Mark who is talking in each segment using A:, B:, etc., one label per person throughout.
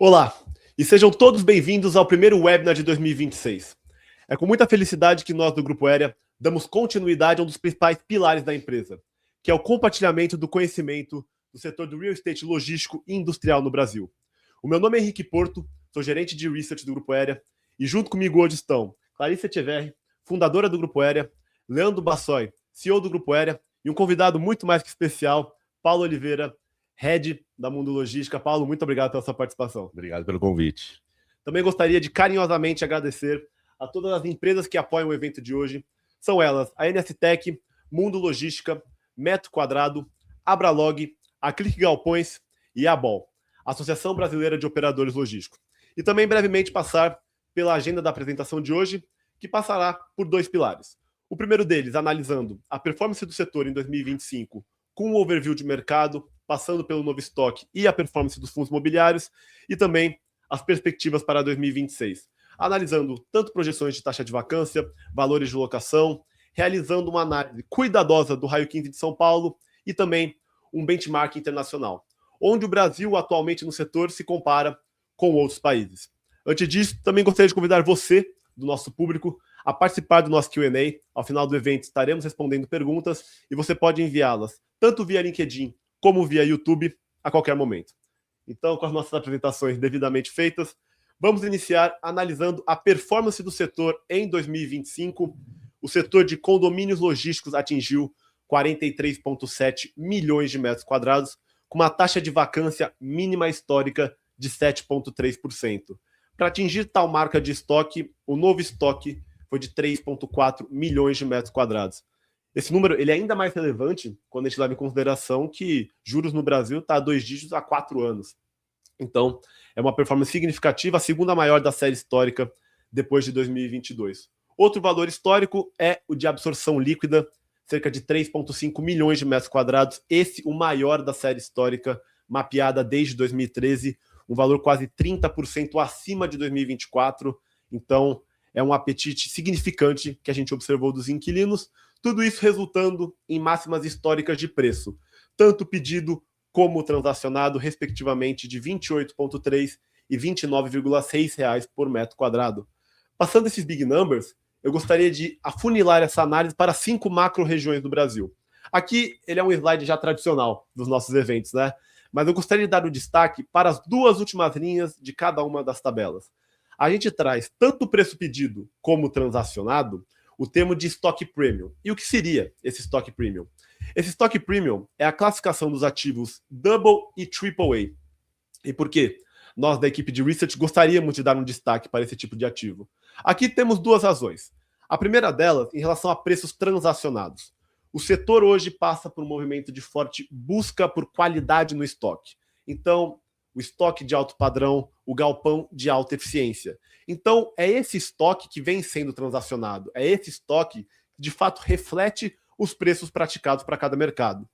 A: Olá, e sejam todos bem-vindos ao primeiro webinar de 2026. É com muita felicidade que nós do Grupo Aérea damos continuidade a um dos principais pilares da empresa, que é o compartilhamento do conhecimento do setor do real estate logístico e industrial no Brasil. O meu nome é Henrique Porto, sou gerente de research do Grupo Aérea, e junto comigo hoje estão Clarice Echeverri, fundadora do Grupo Aérea, Leandro Bassoi, CEO do Grupo Aérea, e um convidado muito mais que especial, Paulo Oliveira, Head da Mundo Logística. Paulo, muito obrigado pela sua participação.
B: Obrigado pelo convite.
A: Também gostaria de carinhosamente agradecer a todas as empresas que apoiam o evento de hoje. São elas a NS Tech, Mundo Logística, Metro Quadrado, Abralog, a Clique Galpões e a ABOL, Associação Brasileira de Operadores Logísticos. E também brevemente passar pela agenda da apresentação de hoje, que passará por dois pilares. O primeiro deles, analisando a performance do setor em 2025, com um overview de mercado, passando pelo novo estoque e a performance dos fundos imobiliários, e também as perspectivas para 2026, analisando tanto projeções de taxa de vacância, valores de locação, realizando uma análise cuidadosa do Raio 15 de São Paulo e também um benchmark internacional, onde o Brasil atualmente no setor se compara com outros países. Antes disso, também gostaria de convidar você, do nosso público, a participar do nosso Q&A. Ao final do evento estaremos respondendo perguntas e você pode enviá-las tanto via LinkedIn como via YouTube a qualquer momento. Então, com as nossas apresentações devidamente feitas, vamos iniciar analisando a performance do setor em 2025. O setor de condomínios logísticos atingiu 43,7 milhões de metros quadrados, com uma taxa de vacância mínima histórica de 7,3%. Para atingir tal marca de estoque, o novo estoque foi de 3,4 milhões de metros quadrados. Esse número ele é ainda mais relevante quando a gente leva em consideração que juros no Brasil está a 2 dígitos há 4 anos. Então, é uma performance significativa, a segunda maior da série histórica depois de 2022. Outro valor histórico é o de absorção líquida, cerca de 3,5 milhões de metros quadrados. Esse, o maior da série histórica, mapeada desde 2013, um valor quase 30% acima de 2024. Então, é um apetite significante que a gente observou dos inquilinos, tudo isso resultando em máximas históricas de preço, tanto pedido como transacionado, respectivamente, de R$ 28,3 e R$ 29,6 por metro quadrado. Passando esses big numbers, eu gostaria de afunilar essa análise para 5 macro-regiões do Brasil. Aqui, ele é um slide já tradicional dos nossos eventos, né? Mas eu gostaria de dar o destaque para as duas últimas linhas de cada uma das tabelas. A gente traz tanto o preço pedido como transacionado, o termo de estoque premium. E o que seria esse estoque premium? Esse estoque premium é a classificação dos ativos Double e Triple A. E por quê? Nós da equipe de research gostaríamos de dar um destaque para esse tipo de ativo. Aqui temos duas razões. A primeira delas, em relação a preços transacionados. O setor hoje passa por um movimento de forte busca por qualidade no estoque. Então, o estoque de alto padrão, o galpão de alta eficiência. Então, é esse estoque que vem sendo transacionado, é esse estoque que, de fato, reflete os preços praticados para cada mercado.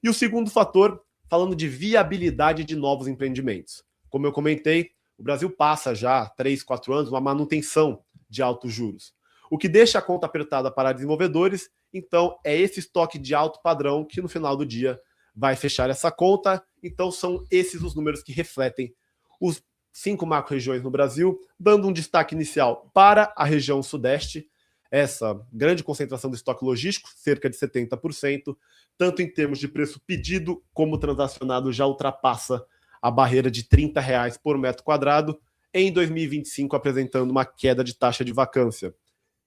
A: E o segundo fator, falando de viabilidade de novos empreendimentos. Como eu comentei, o Brasil passa já há 3, 4 anos uma manutenção de altos juros, o que deixa a conta apertada para desenvolvedores. Então, é esse estoque de alto padrão que, no final do dia, vai fechar essa conta. Então, são esses os números que refletem os 5 macro-regiões no Brasil, dando um destaque inicial para a região sudeste, essa grande concentração do estoque logístico, cerca de 70%, tanto em termos de preço pedido como transacionado, já ultrapassa a barreira de R$ 30 por metro quadrado, em 2025 apresentando uma queda de taxa de vacância.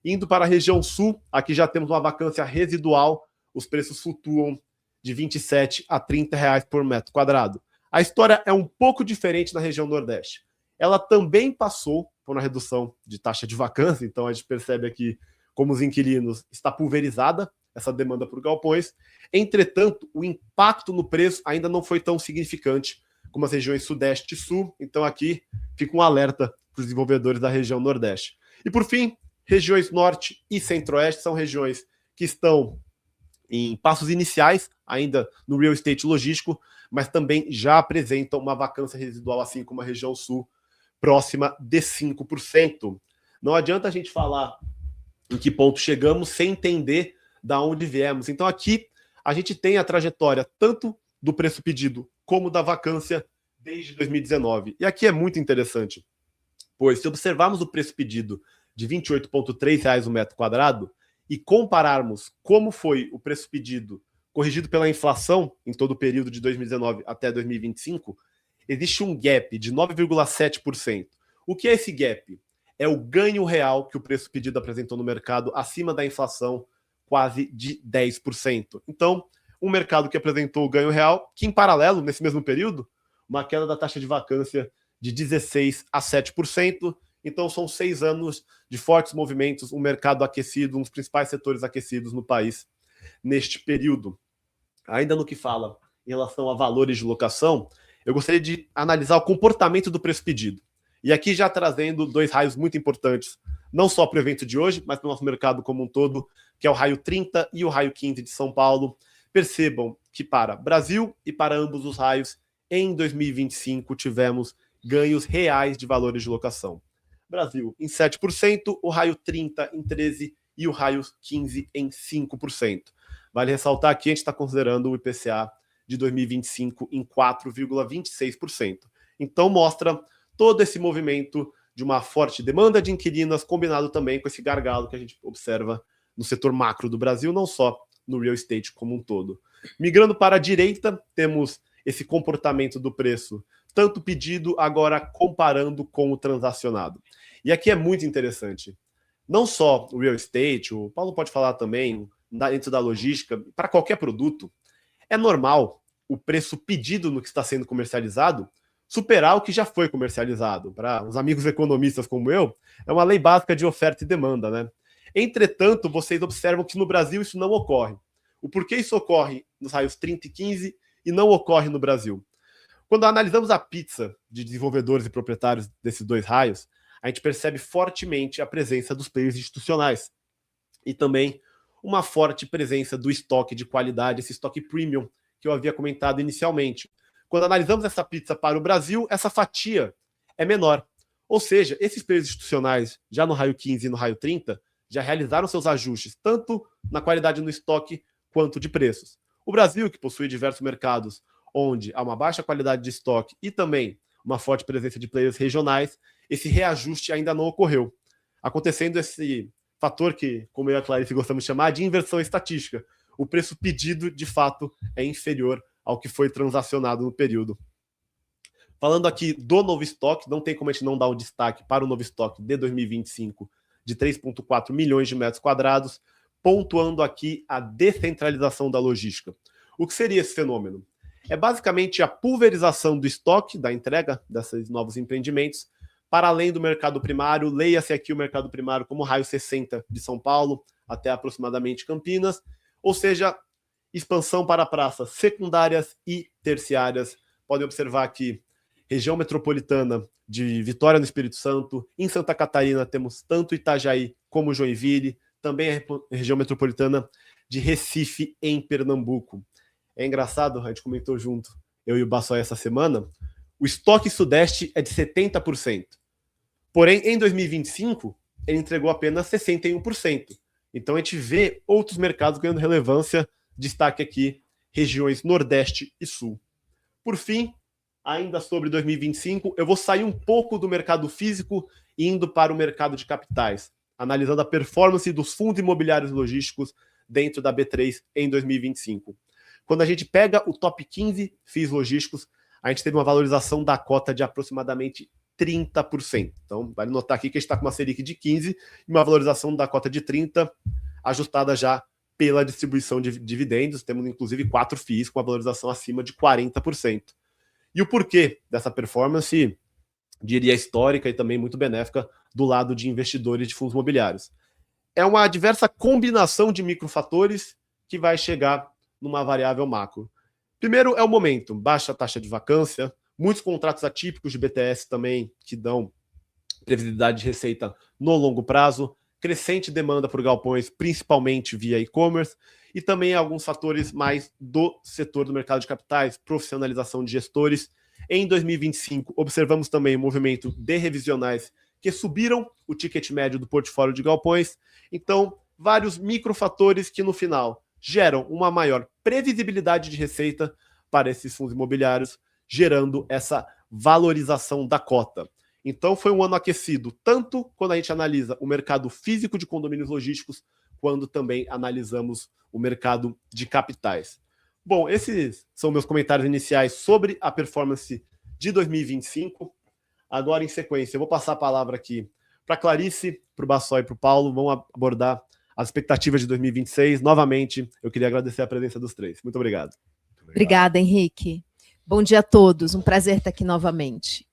A: Indo para a região sul, aqui já temos uma vacância residual, os preços flutuam de 27 a 30 reais por metro quadrado. A história é um pouco diferente na região nordeste. Ela também passou por uma redução de taxa de vacância, então a gente percebe aqui como os inquilinos está pulverizada essa demanda por galpões. Entretanto, o impacto no preço ainda não foi tão significante como as regiões sudeste e sul, então aqui fica um alerta para os desenvolvedores da região nordeste. E por fim, regiões norte e centro-oeste são regiões que estão em passos iniciais, ainda no real estate logístico, mas também já apresentam uma vacância residual, assim como a região sul, próxima de 5%. Não adianta a gente falar em que ponto chegamos sem entender da onde viemos. Então aqui a gente tem a trajetória tanto do preço pedido como da vacância desde 2019. E aqui é muito interessante, pois se observarmos o preço pedido de R$ 28,3 o metro quadrado e compararmos como foi o preço pedido corrigido pela inflação em todo o período de 2019 até 2025, existe um gap de 9,7%. O que é esse gap? É o ganho real que o preço pedido apresentou no mercado acima da inflação, quase de 10%. Então, um mercado que apresentou o ganho real, que em paralelo, nesse mesmo período, uma queda da taxa de vacância de 16% a 7%. Então, são 6 anos de fortes movimentos, um mercado aquecido, um dos principais setores aquecidos no país neste período. Ainda no que fala em relação a valores de locação, eu gostaria de analisar o comportamento do preço pedido. E aqui já trazendo 2 raios muito importantes, não só para o evento de hoje, mas para o nosso mercado como um todo, que é o raio 30 e o raio 15 de São Paulo. Percebam que para Brasil e para ambos os raios, em 2025 tivemos ganhos reais de valores de locação. Brasil em 7%, o raio 30 em 13% e o raio 15 em 5%. Vale ressaltar que a gente está considerando o IPCA de 2025 em 4,26%. Então mostra todo esse movimento de uma forte demanda de inquilinas, combinado também com esse gargalo que a gente observa no setor macro do Brasil, não só no real estate como um todo. Migrando para a direita, temos esse comportamento do preço, tanto pedido, agora comparando com o transacionado. E aqui é muito interessante. Não só o real estate, o Paulo pode falar também, dentro da logística, para qualquer produto, é normal o preço pedido no que está sendo comercializado superar o que já foi comercializado. Para os amigos economistas como eu, é uma lei básica de oferta e demanda, né? Entretanto, vocês observam que no Brasil isso não ocorre. O porquê isso ocorre nos raios 30 e 15 e não ocorre no Brasil? Quando analisamos a pizza de desenvolvedores e proprietários desses 2 raios, a gente percebe fortemente a presença dos players institucionais e também uma forte presença do estoque de qualidade, esse estoque premium que eu havia comentado inicialmente. Quando analisamos essa pizza para o Brasil, essa fatia é menor. Ou seja, esses players institucionais, já no raio 15 e no raio 30, já realizaram seus ajustes, tanto na qualidade no estoque quanto de preços. O Brasil, que possui diversos mercados onde há uma baixa qualidade de estoque e também uma forte presença de players regionais, esse reajuste ainda não ocorreu. Acontecendo esse fator que, como eu e a Clarice gostamos de chamar, de inversão estatística. O preço pedido, de fato, é inferior ao que foi transacionado no período. Falando aqui do novo estoque, não tem como a gente não dar o destaque para o novo estoque de 2025 de 3,4 milhões de metros quadrados, pontuando aqui a descentralização da logística. O que seria esse fenômeno? É basicamente a pulverização do estoque, da entrega desses novos empreendimentos, para além do mercado primário. Leia-se aqui o mercado primário como raio 60 de São Paulo até aproximadamente Campinas, ou seja, expansão para praças secundárias e terciárias. Podem observar aqui, região metropolitana de Vitória no Espírito Santo, em Santa Catarina temos tanto Itajaí como Joinville, também a região metropolitana de Recife, em Pernambuco. É engraçado, a gente comentou junto, eu e o Bassoi essa semana, o estoque sudeste é de 70%. Porém, em 2025, ele entregou apenas 61%. Então, a gente vê outros mercados ganhando relevância, destaque aqui, regiões Nordeste e Sul. Por fim, ainda sobre 2025, eu vou sair um pouco do mercado físico e indo para o mercado de capitais, analisando a performance dos fundos imobiliários logísticos dentro da B3 em 2025. Quando a gente pega o top 15 FIIs logísticos, a gente teve uma valorização da cota de aproximadamente 30%. Então, vale notar aqui que a gente está com uma Selic de 15% e uma valorização da cota de 30%, ajustada já pela distribuição de dividendos. Temos, inclusive, 4 FIIs com a valorização acima de 40%. E o porquê dessa performance, diria histórica e também muito benéfica do lado de investidores de fundos imobiliários? É uma diversa combinação de microfatores que vai chegar numa variável macro. Primeiro é o momento, baixa taxa de vacância, muitos contratos atípicos de BTS também que dão previsibilidade de receita no longo prazo, crescente demanda por galpões, principalmente via e-commerce, e também alguns fatores mais do setor do mercado de capitais, profissionalização de gestores. Em 2025, observamos também o movimento de revisionais que subiram o ticket médio do portfólio de galpões. Então, vários microfatores que no final geram uma maior previsibilidade de receita para esses fundos imobiliários, gerando essa valorização da cota. Então foi um ano aquecido, tanto quando a gente analisa o mercado físico de condomínios logísticos, quando também analisamos o mercado de capitais. Bom, esses são meus comentários iniciais sobre a performance de 2025. Agora, em sequência, eu vou passar a palavra aqui para a Clarice, para o Bassó e para o Paulo. Vamos abordar as expectativas de 2026. Novamente, eu queria agradecer a presença dos três. Muito obrigado.
B: Obrigada, Henrique. Bom dia a todos. Um prazer estar aqui novamente.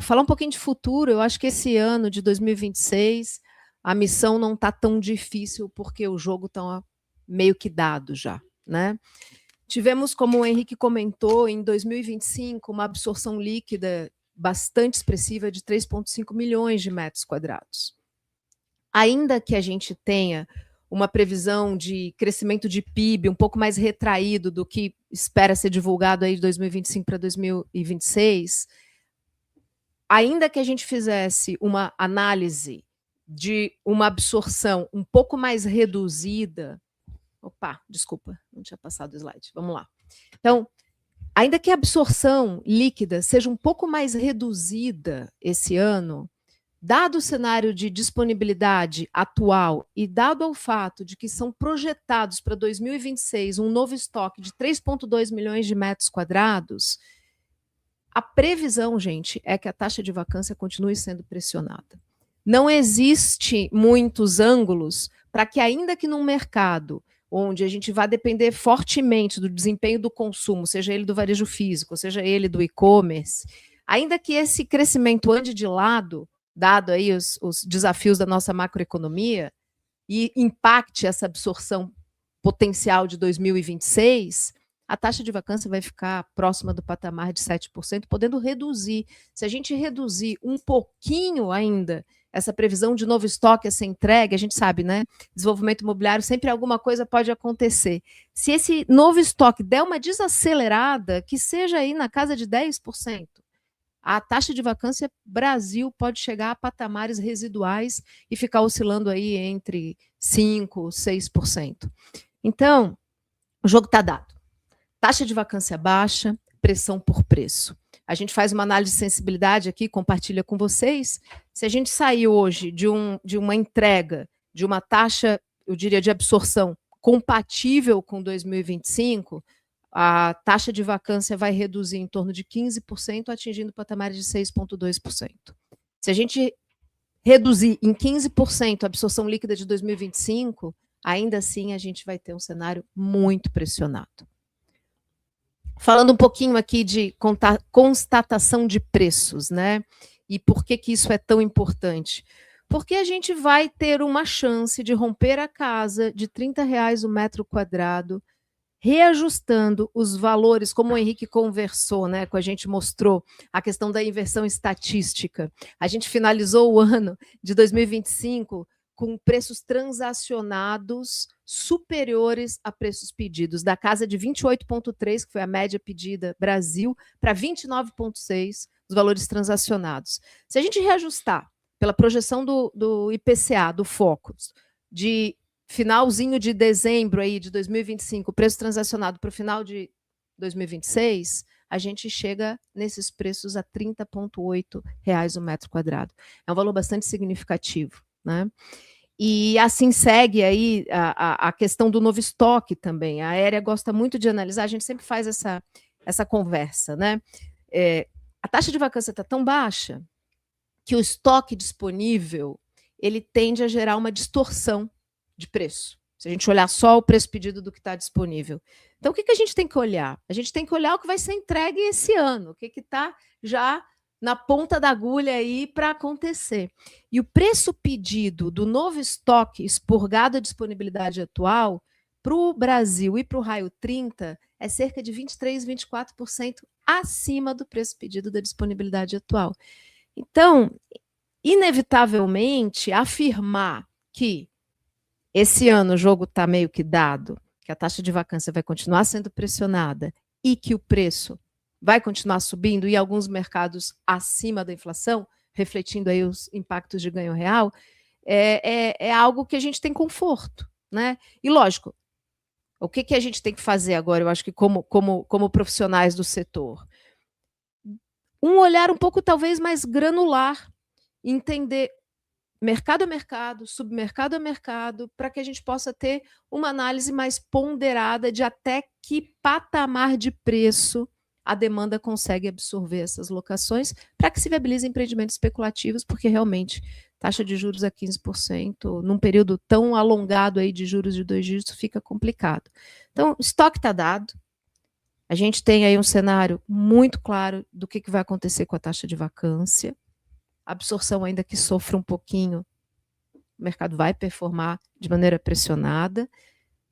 B: Falar um pouquinho de futuro, eu acho que esse ano de 2026, a missão não está tão difícil, porque o jogo está meio que dado já, né? Tivemos, como o Henrique comentou, em 2025, uma absorção líquida bastante expressiva de 3,5 milhões de metros quadrados. Ainda que a gente tenha uma previsão de crescimento de PIB um pouco mais retraído do que espera ser divulgado aí de 2025 para 2026, ainda que a gente fizesse uma análise de uma absorção um pouco mais reduzida. Opa, desculpa, não tinha passado o slide. Vamos lá. Então, ainda que a absorção líquida seja um pouco mais reduzida esse ano, dado o cenário de disponibilidade atual e dado ao fato de que são projetados para 2026 um novo estoque de 3,2 milhões de metros quadrados, a previsão, gente, é que a taxa de vacância continue sendo pressionada. Não existe muitos ângulos para que, ainda que num mercado onde a gente vai depender fortemente do desempenho do consumo, seja ele do varejo físico, seja ele do e-commerce, ainda que esse crescimento ande de lado, dado aí os desafios da nossa macroeconomia, e impacte essa absorção potencial de 2026, a taxa de vacância vai ficar próxima do patamar de 7%, podendo reduzir. Se a gente reduzir um pouquinho ainda essa previsão de novo estoque a ser entregue, a gente sabe, né? Desenvolvimento imobiliário, sempre alguma coisa pode acontecer. Se esse novo estoque der uma desacelerada, que seja aí na casa de 10%, a taxa de vacância Brasil pode chegar a patamares residuais e ficar oscilando aí entre 5% e 6%. Então, o jogo está dado. Taxa de vacância baixa, pressão por preço. A gente faz uma análise de sensibilidade aqui, compartilha com vocês. Se a gente sair hoje de uma entrega, de uma taxa, eu diria, de absorção compatível com 2025, a taxa de vacância vai reduzir em torno de 15%, atingindo patamares de 6,2%. Se a gente reduzir em 15% a absorção líquida de 2025, ainda assim a gente vai ter um cenário muito pressionado. Falando um pouquinho aqui de constatação de preços, né? E por que isso é tão importante? Porque a gente vai ter uma chance de romper a casa de R$30 o metro quadrado, reajustando os valores, como o Henrique conversou, né, com a gente mostrou a questão da inversão estatística. A gente finalizou o ano de 2025 com preços transacionados superiores a preços pedidos, da casa de 28,3, que foi a média pedida Brasil, para 29,6 os valores transacionados. Se a gente reajustar pela projeção do IPCA, do Focus, de finalzinho de dezembro aí de 2025, preço transacionado para o final de 2026, a gente chega nesses preços a R$30,8 o metro quadrado. É um valor bastante significativo, né? E assim segue aí a questão do novo estoque também. A Aérea gosta muito de analisar, a gente sempre faz essa conversa, né? A taxa de vacância está tão baixa que o estoque disponível ele tende a gerar uma distorção de preço. Se a gente olhar só o preço pedido do que está disponível. Então, o que a gente tem que olhar? A gente tem que olhar o que vai ser entregue esse ano, o que está já na ponta da agulha aí para acontecer. E o preço pedido do novo estoque expurgado à disponibilidade atual para o Brasil e para o raio 30 é cerca de 23%, 24% acima do preço pedido da disponibilidade atual. Então, inevitavelmente, afirmar que esse ano o jogo está meio que dado, que a taxa de vacância vai continuar sendo pressionada e que o preço vai continuar subindo e alguns mercados acima da inflação, refletindo aí os impactos de ganho real, é algo que a gente tem conforto, né? E lógico, o que a gente tem que fazer agora, eu acho que como profissionais do setor? um olhar um pouco talvez mais granular, entender mercado a mercado, submercado a mercado, para que a gente possa ter uma análise mais ponderada de até que patamar de preço a demanda consegue absorver essas locações, para que se viabilizem empreendimentos especulativos, porque realmente taxa de juros a 15%, num período tão alongado aí de juros de 2 dígitos, fica complicado. Então, o estoque está dado, a gente tem aí um cenário muito claro do que vai acontecer com a taxa de vacância, a absorção ainda que sofra um pouquinho, o mercado vai performar de maneira pressionada.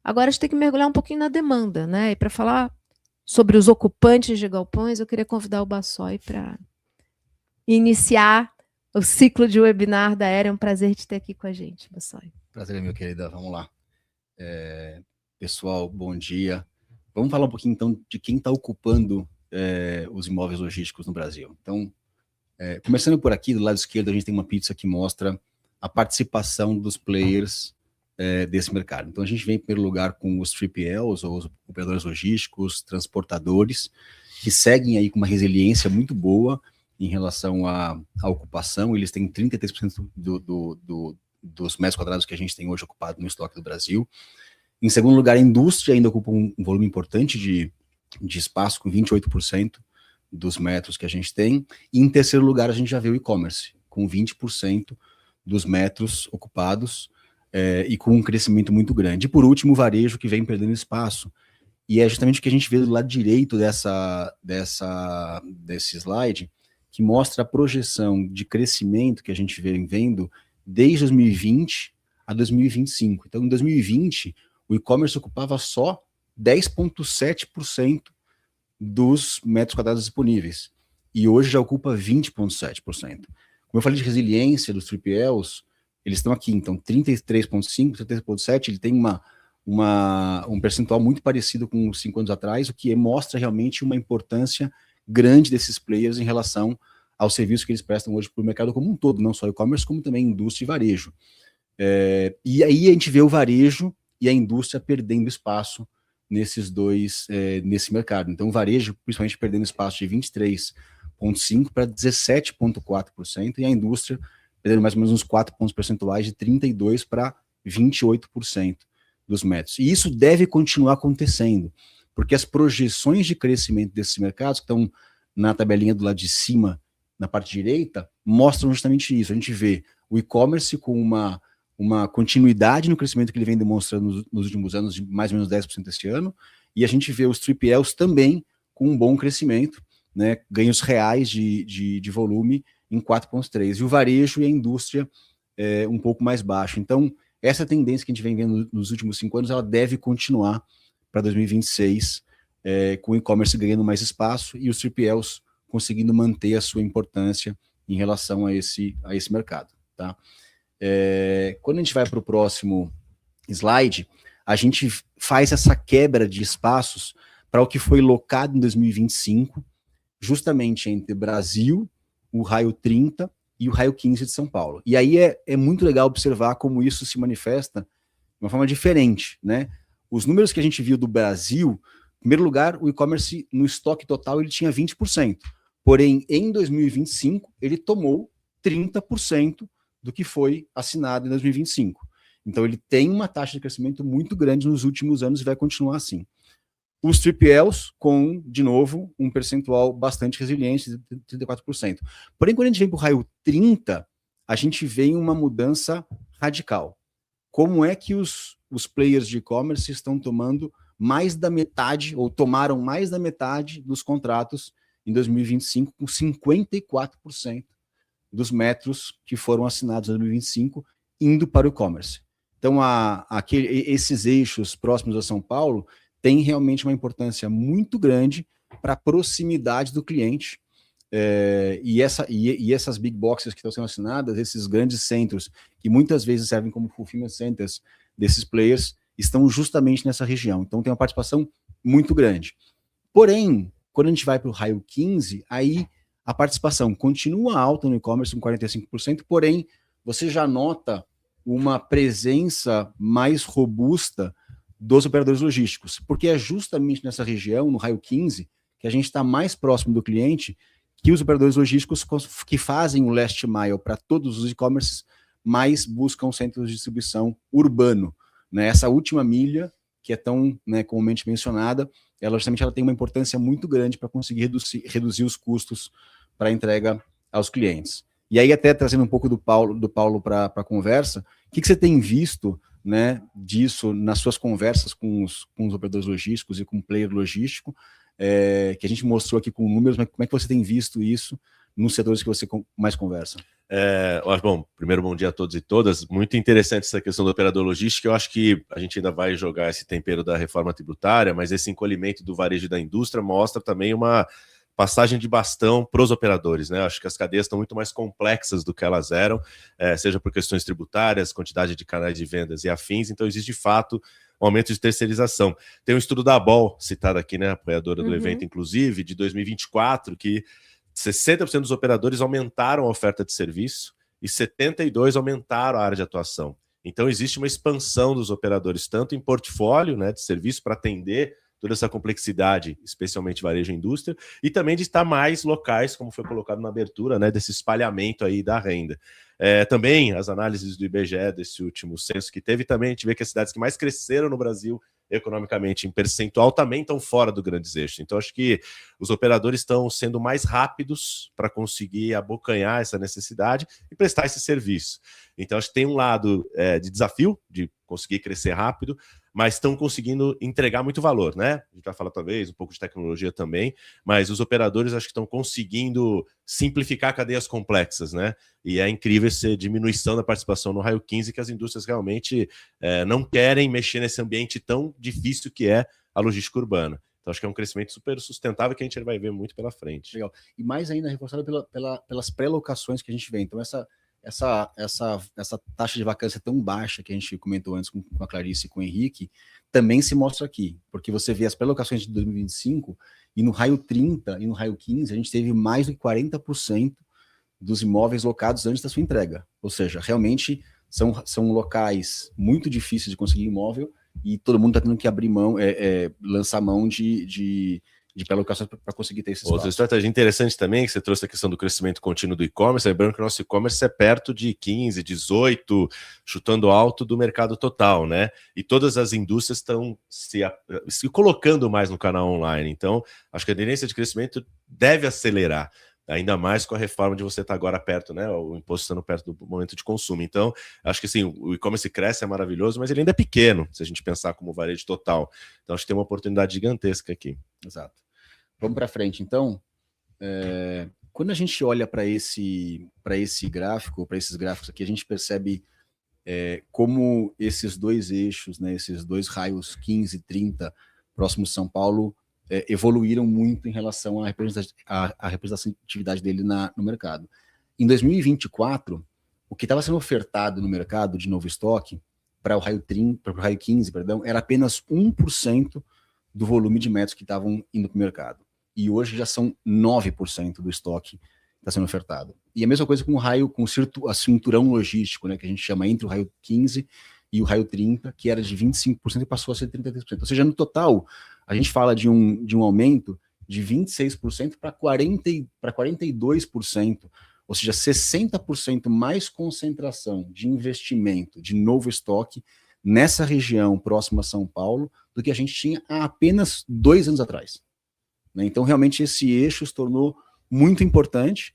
B: Agora a gente tem que mergulhar um pouquinho na demanda, né? E para falar sobre os ocupantes de galpões, eu queria convidar o Bassoi para iniciar o ciclo de webinar da Era. É um prazer te ter aqui com a gente, Bassoi.
C: Prazer é meu, querida. Vamos lá. Pessoal, bom dia. Vamos falar um pouquinho, então, de quem está ocupando os imóveis logísticos no Brasil. Então, começando por aqui, do lado esquerdo, a gente tem uma pizza que mostra a participação dos players desse mercado. Então, a gente vem, em primeiro lugar, com os 3PLs, ou os operadores logísticos, transportadores, que seguem aí com uma resiliência muito boa em relação à ocupação. Eles têm 33% dos metros quadrados que a gente tem hoje ocupado no estoque do Brasil. Em segundo lugar, a indústria ainda ocupa um volume importante de espaço, com 28% dos metros que a gente tem. E em terceiro lugar, a gente já vê o e-commerce, com 20% dos metros ocupados e com um crescimento muito grande. E por último, o varejo, que vem perdendo espaço. E é justamente o que a gente vê do lado direito desse slide, que mostra a projeção de crescimento que a gente vem vendo desde 2020 a 2025. Então, em 2020, o e-commerce ocupava só 10,7% dos metros quadrados disponíveis. E hoje já ocupa 20,7%. Como eu falei de resiliência dos 3PLs, eles estão aqui, então 33,5%, 33,7%, ele tem um percentual muito parecido com 5 anos atrás, o que mostra realmente uma importância grande desses players em relação ao serviço que eles prestam hoje para o mercado como um todo, não só e-commerce, como também indústria e varejo. E aí a gente vê o varejo e a indústria perdendo espaço nesses dois, nesse mercado. Então o varejo, principalmente, perdendo espaço de 23,5% para 17,4%, e a indústria perdendo mais ou menos uns 4 pontos percentuais, de 32% para 28% dos metros. E isso deve continuar acontecendo, porque as projeções de crescimento desses mercados, que estão na tabelinha do lado de cima, na parte direita, mostram justamente isso. A gente vê o e-commerce com uma continuidade no crescimento que ele vem demonstrando nos últimos anos, de mais ou menos 10% esse ano, e a gente vê os 3PLs também com um bom crescimento, né, ganhos reais de volume em 4,3%, e o varejo e a indústria um pouco mais baixo. Então, essa tendência que a gente vem vendo nos últimos 5 anos, ela deve continuar para 2026, com o e-commerce ganhando mais espaço e os 3PLs conseguindo manter a sua importância em relação a esse mercado. Tá? Quando a gente vai para o próximo slide, a gente faz essa quebra de espaços para o que foi locado em 2025, justamente entre Brasil, o raio 30 e o raio 15 de São Paulo. E aí é muito legal observar como isso se manifesta de uma forma diferente, né? Os números que a gente viu do Brasil, em primeiro lugar, o e-commerce no estoque total ele tinha 20%, porém em 2025 ele tomou 30% do que foi assinado em 2025. Então ele tem uma taxa de crescimento muito grande nos últimos anos e vai continuar assim. Os 3PLs com, de novo, um percentual bastante resiliente, de 34%. Porém, quando a gente vem para o raio 30, a gente vê uma mudança radical. Como é que os players de e-commerce estão tomando mais da metade, ou tomaram mais da metade dos contratos em 2025, com 54% dos metros que foram assinados em 2025 indo para o e-commerce. Então, esses eixos próximos a São Paulo tem realmente uma importância muito grande para a proximidade do cliente, e essas big boxes que estão sendo assinadas, esses grandes centros, que muitas vezes servem como fulfillment centers desses players, estão justamente nessa região. Então tem uma participação muito grande. Porém, quando a gente vai para o raio 15, aí a participação continua alta no e-commerce, com 45%, porém você já nota uma presença mais robusta dos operadores logísticos, porque é justamente nessa região, no raio 15, que a gente está mais próximo do cliente, que os operadores logísticos que fazem o last mile para todos os e-commerces mais buscam centros de distribuição urbano, né? Essa última milha, que é tão, né, comumente mencionada, ela justamente ela tem uma importância muito grande para conseguir reduzir os custos para entrega aos clientes. E aí, até trazendo um pouco do Paulo para a conversa, o que você tem visto, né, disso nas suas conversas com os operadores logísticos e com o player logístico, que a gente mostrou aqui com números, mas como é que você tem visto isso nos setores que você mais conversa?
A: Bom, primeiro bom dia a todos e todas. Muito interessante essa questão do operador logístico. Eu acho que a gente ainda vai jogar esse tempero da reforma tributária, mas esse encolhimento do varejo e da indústria mostra também uma passagem de bastão para os operadores, né? Acho que as cadeias estão muito mais complexas do que elas eram, seja por questões tributárias, quantidade de canais de vendas e afins. Então existe de fato um aumento de terceirização. Tem um estudo da ABOL citado aqui, né, apoiadora do evento, inclusive, de 2024, que 60% dos operadores aumentaram a oferta de serviço e 72% aumentaram a área de atuação. Então, existe uma expansão dos operadores, tanto em portfólio, né, de serviço para atender toda essa complexidade, especialmente varejo e indústria, e também de estar mais locais, como foi colocado na abertura, né, desse espalhamento aí da renda. Também as análises do IBGE desse último censo que teve, também a gente vê que as cidades que mais cresceram no Brasil economicamente em percentual também estão fora do grandes eixos. Então, acho que os operadores estão sendo mais rápidos para conseguir abocanhar essa necessidade e prestar esse serviço. Então, acho que tem um lado de desafio, de conseguir crescer rápido, mas estão conseguindo entregar muito valor, né? A gente vai falar talvez um pouco de tecnologia também, mas os operadores acho que estão conseguindo simplificar cadeias complexas, né? E é incrível essa diminuição da participação no raio 15, que as indústrias realmente não querem mexer nesse ambiente tão difícil que é a logística urbana. Então acho que é um crescimento super sustentável que a gente vai ver muito pela frente.
C: Legal. E mais ainda reforçado pelas pré-locações que a gente vê. Então essa taxa de vacância tão baixa que a gente comentou antes com a Clarice e com o Henrique, também se mostra aqui, porque você vê as pré-locações de 2025 e no raio 30 e no raio 15 a gente teve mais de 40% dos imóveis locados antes da sua entrega. Ou seja, realmente são locais muito difíceis de conseguir imóvel e todo mundo está tendo que abrir mão, lançar mão de pré-locações para conseguir ter esse espaço.
A: Outra estratégia interessante também, que você trouxe a questão do crescimento contínuo do e-commerce, lembrando que o nosso e-commerce é perto de 15, 18, chutando alto do mercado total, né? E todas as indústrias estão se colocando mais no canal online. Então, acho que a tendência de crescimento deve acelerar, ainda mais com a reforma de você estar agora perto, né? O imposto estando perto do momento de consumo. Então, acho que sim, o e-commerce cresce, é maravilhoso, mas ele ainda é pequeno, se a gente pensar como varejo total. Então, acho que tem uma oportunidade gigantesca aqui.
C: Exato. Vamos para frente, então. Quando a gente olha para esse gráfico, para esses gráficos aqui, a gente percebe como esses dois eixos, né, esses dois raios 15 e 30 próximos de São Paulo, evoluíram muito em relação à representatividade dele no mercado. Em 2024, o que estava sendo ofertado no mercado de novo estoque para o raio 30, para o raio 15, perdão, era apenas 1% do volume de metros que estavam indo para o mercado. E hoje já são 9% do estoque que está sendo ofertado. E a mesma coisa com o raio, com o cinturão logístico, né, que a gente chama entre o raio 15 e o raio 30, que era de 25% e passou a ser 33%. Ou seja, no total, a gente fala de um aumento de 26% para 42%, ou seja, 60% mais concentração de investimento, de novo estoque, nessa região próxima a São Paulo, do que a gente tinha há apenas 2 anos atrás. Então, realmente, esse eixo se tornou muito importante,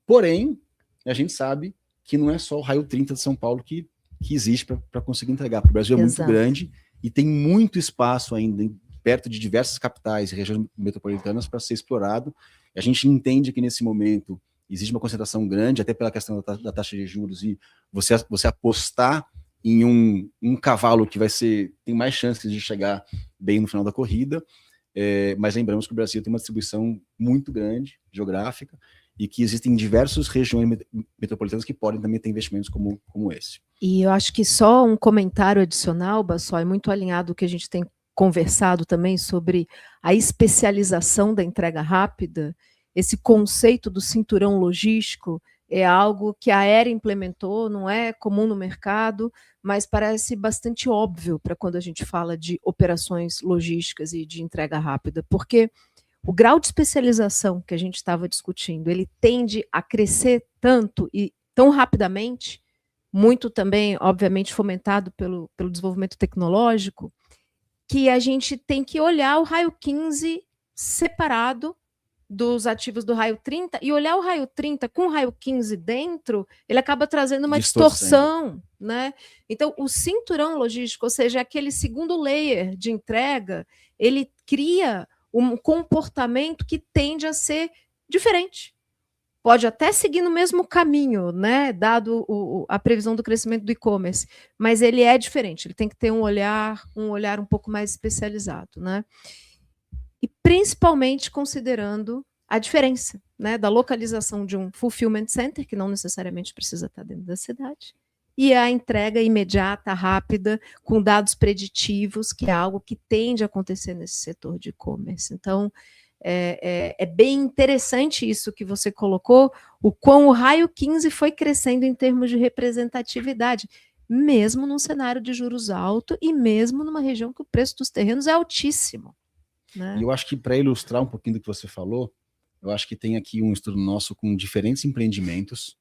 C: porém, a gente sabe que não é só o raio 30 de São Paulo que existe para conseguir entregar. O Brasil é muito grande e tem muito espaço ainda perto de diversas capitais e regiões metropolitanas para ser explorado. A gente entende que, nesse momento, existe uma concentração grande, até pela questão da taxa de juros, e você apostar em um cavalo que tem mais chances de chegar bem no final da corrida. Mas lembramos que o Brasil tem uma distribuição muito grande, geográfica, e que existem diversas regiões metropolitanas que podem também ter investimentos como esse.
B: E eu acho que só um comentário adicional, Bassol, é muito alinhado ao que a gente tem conversado também sobre a especialização da entrega rápida. Esse conceito do cinturão logístico é algo que a Aérea implementou, não é comum no mercado, mas parece bastante óbvio para quando a gente fala de operações logísticas e de entrega rápida, porque o grau de especialização que a gente estava discutindo, ele tende a crescer tanto e tão rapidamente, muito também, obviamente, fomentado pelo desenvolvimento tecnológico, que a gente tem que olhar o raio 15 separado dos ativos do raio 30 e olhar o raio 30 com o raio 15 dentro, ele acaba trazendo uma distorção, né? Então, o cinturão logístico, ou seja, aquele segundo layer de entrega, ele cria um comportamento que tende a ser diferente. Pode até seguir no mesmo caminho, né, dado a previsão do crescimento do e-commerce, mas ele é diferente, ele tem que ter um olhar um pouco mais especializado, né? E principalmente considerando a diferença, né, da localização de um fulfillment center, que não necessariamente precisa estar dentro da cidade, e a entrega imediata, rápida, com dados preditivos, que é algo que tende a acontecer nesse setor de e-commerce. Então, é bem interessante isso que você colocou, o quão o raio 15 foi crescendo em termos de representatividade, mesmo num cenário de juros alto e mesmo numa região que o preço dos terrenos é altíssimo. Né?
C: E eu acho que, para ilustrar um pouquinho do que você falou, eu acho que tem aqui um estudo nosso com diferentes empreendimentos,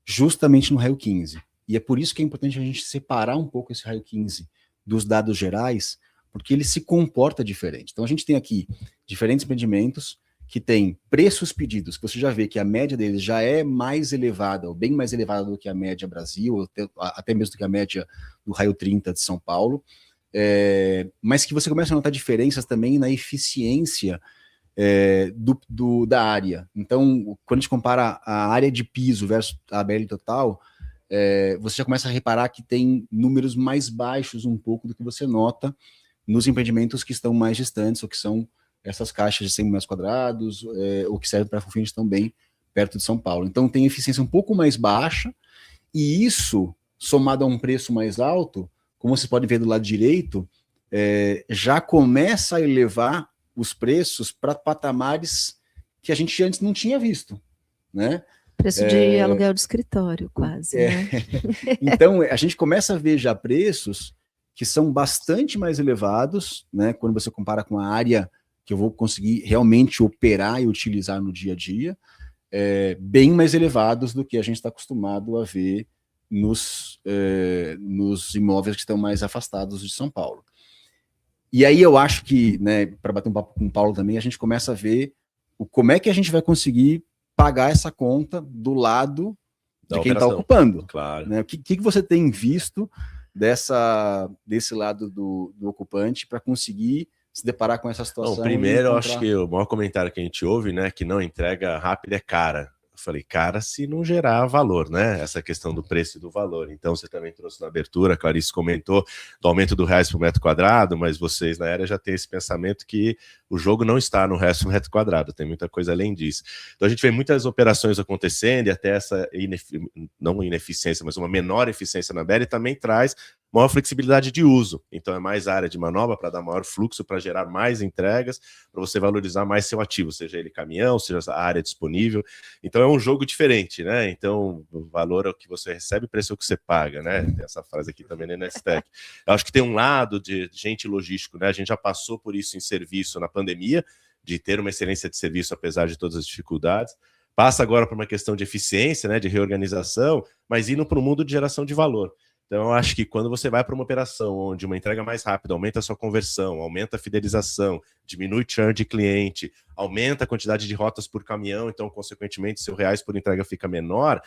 C: justamente no raio 15. E é por isso que é importante a gente separar um pouco esse raio 15 dos dados gerais, porque ele se comporta diferente. Então a gente tem aqui diferentes empreendimentos que têm preços pedidos, que você já vê que a média deles já é mais elevada, ou bem mais elevada do que a média Brasil, até mesmo do que a média do raio 30 de São Paulo, mas que você começa a notar diferenças também na eficiência da área. Então, quando a gente compara a área de piso versus a ABL total, você já começa a reparar que tem números mais baixos um pouco do que você nota nos empreendimentos que estão mais distantes, ou que são essas caixas de 100 metros quadrados, ou que servem para fulfillment também perto de São Paulo. Então tem eficiência um pouco mais baixa, e isso, somado a um preço mais alto, como você pode ver do lado direito, já começa a elevar os preços para patamares que a gente antes não tinha visto, né?
B: Preço de aluguel de escritório, quase. Né?
C: Então, a gente começa a ver já preços que são bastante mais elevados, né, quando você compara com a área que eu vou conseguir realmente operar e utilizar no dia a dia, bem mais elevados do que a gente está acostumado a ver nos imóveis que estão mais afastados de São Paulo. E aí eu acho que, né, para bater um papo com o Paulo também, a gente começa a ver como é que a gente vai conseguir pagar essa conta do lado de quem está ocupando.
A: Claro.
C: Né? O que você tem visto desse lado do ocupante para conseguir se deparar com essa situação?
A: Bom, primeiro, eu acho que o maior comentário que a gente ouve, né, que não entrega rápida é cara. Eu falei, cara, se não gerar valor, né? Essa questão do preço e do valor. Então, você também trouxe na abertura, a Clarice comentou do aumento do reais por metro quadrado, mas vocês na área já têm esse pensamento que o jogo não está no resto do metro quadrado, tem muita coisa além disso. Então, a gente vê muitas operações acontecendo e até essa, não ineficiência, mas uma menor eficiência na BL também traz maior flexibilidade de uso. Então é mais área de manobra para dar maior fluxo, para gerar mais entregas, para você valorizar mais seu ativo, seja ele caminhão, seja a área disponível. Então é um jogo diferente, né? Então o valor é o que você recebe, preço é o que você paga, né? Tem essa frase aqui também na Nestec. Eu acho que tem um lado de gente logístico, né? A gente já passou por isso em serviço na pandemia, de ter uma excelência de serviço apesar de todas as dificuldades. Passa agora por uma questão de eficiência, né? De reorganização, mas indo para o mundo de geração de valor. Então, eu acho que quando você vai para uma operação onde uma entrega mais rápida aumenta a sua conversão, aumenta a fidelização, diminui o churn de cliente, aumenta a quantidade de rotas por caminhão, então, consequentemente, seu reais por entrega fica menor,